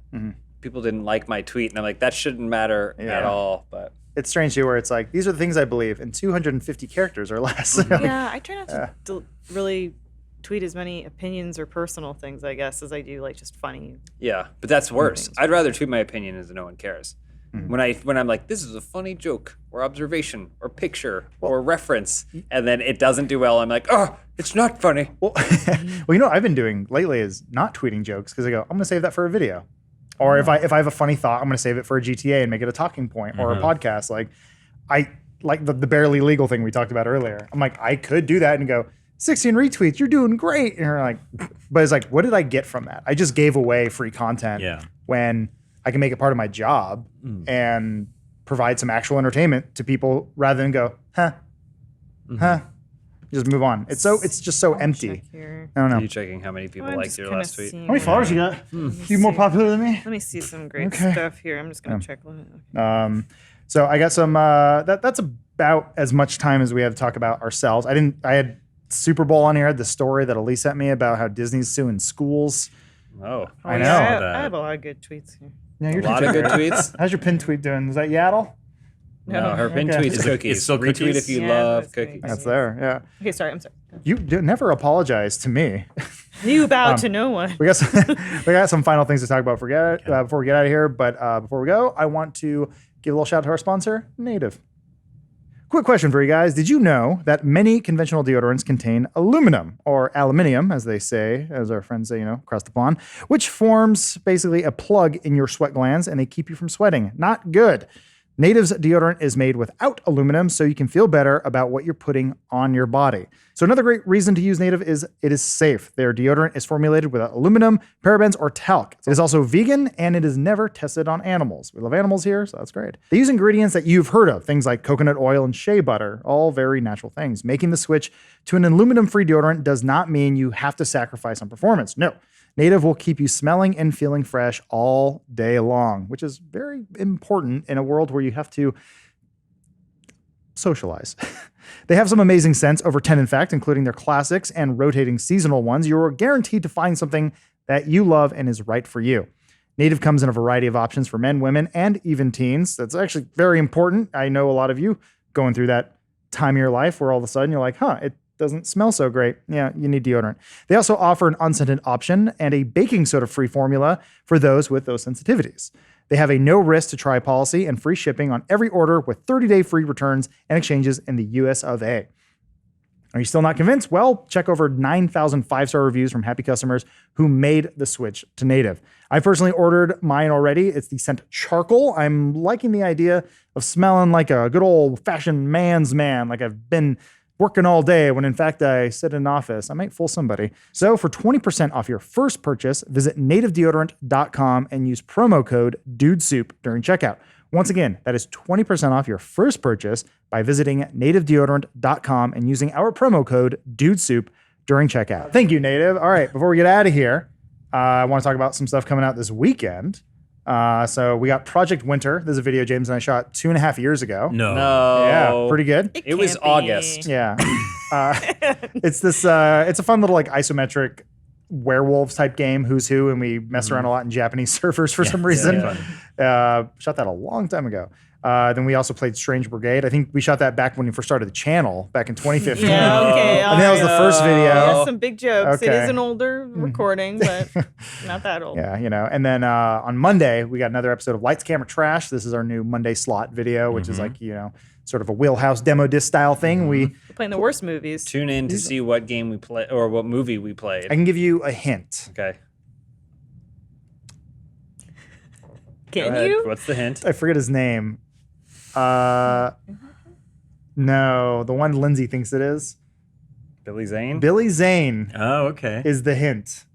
people didn't like my tweet, and I'm like, that shouldn't matter at all. But it's strange too, where it's like these are the things I believe in 250 characters or less. Yeah, I try not to really tweet as many opinions or personal things, I guess, as I do like just funny. Yeah, but that's worse. I'd rather tweet my opinion as no one cares. When I'm like, this is a funny joke or observation or picture or reference, and then it doesn't do well, I'm like, oh, it's not funny. Well, what I've been doing lately is not tweeting jokes because I go, I'm going to save that for a video. Or if I have a funny thought, I'm going to save it for a GTA and make it a talking point or a podcast. Like the barely legal thing we talked about earlier. I'm like, I could do that and go, 16 retweets, you're doing great. And you're like, but it's like, what did I get from that? I just gave away free content when I can make it part of my job and provide some actual entertainment to people rather than go, just move on. It's just so empty. I don't know. Are you checking how many people liked your last tweet? How many followers you got? You more popular than me? Let me see some great stuff here. I'm just going to check. So I got some. That's about as much time as we have to talk about ourselves. I had Super Bowl on here. I had the story that Elise sent me about how Disney's suing schools. Oh, I know. Yeah, I have a lot of good tweets here. Yeah, a lot of good tweets. How's your pin tweet doing? Is that Yaddle? No, her pin Okay. tweets It's cookies. still Retweet cookies? if you Yeah, love that's great. cookies. That's there. Yeah. Okay, sorry. I'm sorry. You never apologize to me. You bow to no one. We got some final things to talk about before we get out of here. But before we go, I want to give a little shout out to our sponsor, Native. Quick question for you guys. Did you know that many conventional deodorants contain aluminum, or aluminium, as they say, as our friends say, across the pond, which forms basically a plug in your sweat glands and they keep you from sweating? Not good. Native's deodorant is made without aluminum, so you can feel better about what you're putting on your body. So another great reason to use Native is it is safe. Their deodorant is formulated without aluminum, parabens, or talc. It is also vegan, and it is never tested on animals. We love animals here, so that's great. They use ingredients that you've heard of, things like coconut oil and shea butter, all very natural things. Making the switch to an aluminum-free deodorant does not mean you have to sacrifice on performance. No. Native will keep you smelling and feeling fresh all day long, which is very important in a world where you have to socialize. They have some amazing scents, over 10 in fact, including their classics and rotating seasonal ones. You're guaranteed to find something that you love and is right for you. Native comes in a variety of options for men, women, and even teens. That's actually very important. I know a lot of you going through that time of your life where all of a sudden you're like, it doesn't smell so great. Yeah, you need deodorant. They also offer an unscented option and a baking soda-free formula for those with those sensitivities. They have a no-risk to try policy and free shipping on every order with 30-day free returns and exchanges in the US of A. Are you still not convinced? Well, check over 9,000 five-star reviews from happy customers who made the switch to Native. I personally ordered mine already. It's the scent charcoal. I'm liking the idea of smelling like a good old-fashioned man's man, like I've been working all day when in fact I sit in an office. I might fool somebody. So for 20% off your first purchase, visit nativedeodorant.com and use promo code DUDESOUP during checkout. Once again, that is 20% off your first purchase by visiting nativedeodorant.com and using our promo code DUDESOUP during checkout. Thank you, Native. All right, before we get out of here, I want to talk about some stuff coming out this weekend. So we got Project Winter. This is a video James and I shot 2.5 years ago. No. Yeah, pretty good. It was can't be. August. Yeah. It's a fun little like isometric werewolves type game, Who's Who, and we mess around a lot in Japanese servers for some reason. Shot that a long time ago. Then we also played Strange Brigade. I think we shot that back when we first started the channel back in 2015. Yeah, okay. I think that was the first video. Yes, some big jokes. It Okay. is an older recording, but not that old. Yeah, and then on Monday we got another episode of Lights Camera Trash. This is our new Monday slot video, which is like sort of a wheelhouse demo disc style thing. We're playing the worst movies. Tune in to see what game we play or what movie we played. I can give you a hint. Okay. Can Go ahead. you? What's the hint? I forget his name. No, the one Lindsay thinks it is. Billy Zane? Billy Zane Oh, okay. is the hint.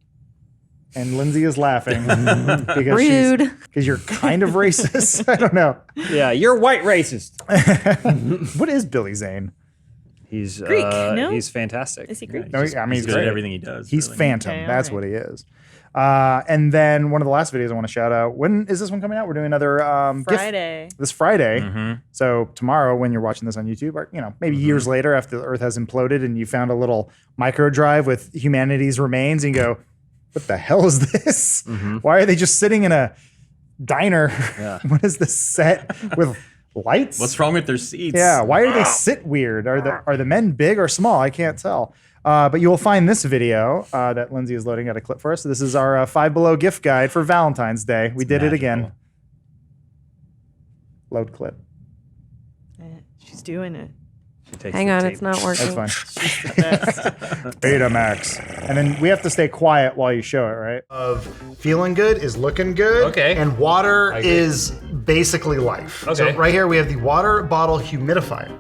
And Lindsay is laughing because Rude. because you're kind of racist. I don't know. Yeah, you're white racist. What is Billy Zane? He's Greek, no? He's fantastic. Is he Greek? No, I mean, he's good great. at everything he does. He's really. Phantom. Okay, That's alright. what he is. And then one of the last videos I want to shout out. When is this one coming out? We're doing another Friday. this Friday. Mhm. So tomorrow, when you're watching this on YouTube, or maybe years later after the Earth has imploded and you found a little micro drive with humanity's remains, and you go, "What the hell is this? Why are they just sitting in a diner? Yeah. What is this set with lights? What's wrong with their seats? Yeah, why do they sit weird? Are the men big or small? I can't tell. But you will find this video that Lindsay is loading at a clip for us. This is our Five Below gift guide for Valentine's Day. We did it again. magical. Load clip. She's doing it. She takes Hang the on, tape. it's not working. That's fine. She's the best. Betamax. And then we have to stay quiet while you show it, right? Of feeling good is looking good. Okay. And water I agree. is basically life. So Okay. right here we have the water bottle humidifier.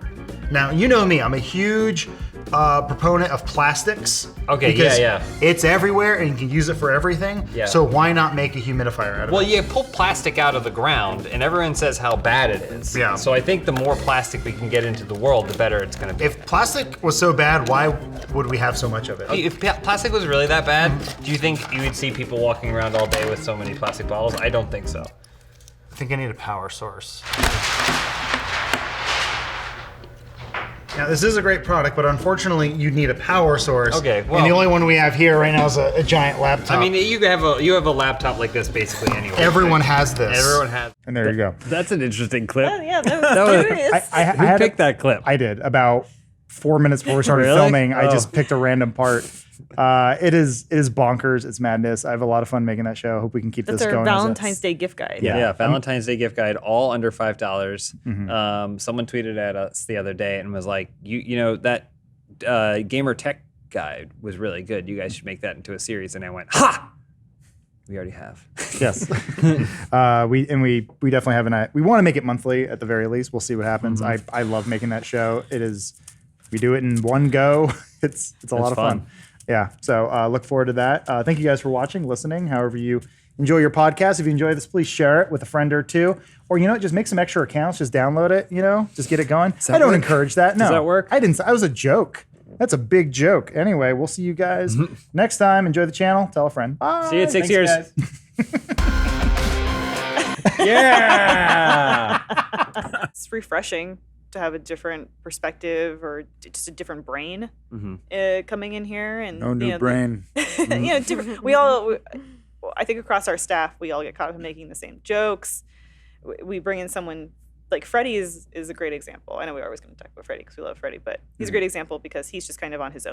Now, you know me, I'm a huge proponent of plastics. Okay, because yeah. it's everywhere and you can use it for everything. Yeah. So why not make a humidifier out of Well, it? you pull plastic out of the ground, and everyone says how bad it is. Yeah. So I think the more plastic we can get into the world, the better it's going to be. If plastic was so bad, why would we have so much of it? If plastic was really that bad, do you think you would see people walking around all day with so many plastic bottles? I don't think so. I think I need a power source. Now, this is a great product, but unfortunately, you need a power source. Okay, and well- the only one we have here right now is a giant laptop. I mean, you have a laptop like this basically anyway. everyone has this. Everyone has. And there you go. That's an interesting clip. Oh, yeah, that was curious. I Who had picked that clip? I did about 4 minutes before we started Really? filming. I Oh. just picked a random part. It is bonkers. It's madness. I have a lot of fun making that show. Hope we can keep That's this our going. Valentine's Day gift guide. Yeah, Valentine's Day gift guide, all under $5. Mm-hmm. Someone tweeted at us the other day and was like, you know that gamer tech guide was really good. You guys should make that into a series. And I went, ha! We already have. Yes. we definitely have we want to make it monthly at the very least. We'll see what happens. I love making that show. We do it in one go. It's a lot of fun. Yeah. So look forward to that. Thank you guys for watching, listening, however you enjoy your podcast. If you enjoy this, please share it with a friend or two. Or, just make some extra accounts. Just download it, just get it going. I don't encourage that. No. Does that work? I didn't. That was a joke. That's a big joke. Anyway, we'll see you guys next time. Enjoy the channel. Tell a friend. Bye. See you in 6 Thanks, years. guys. Yeah. It's refreshing to have a different perspective or just a different brain coming in here. And No new brain. different. I think across our staff, we all get caught up in making the same jokes. We bring in someone like Freddie is a great example. I know we're always going to talk about Freddie because we love Freddie, but he's a great example because he's just kind of on his own.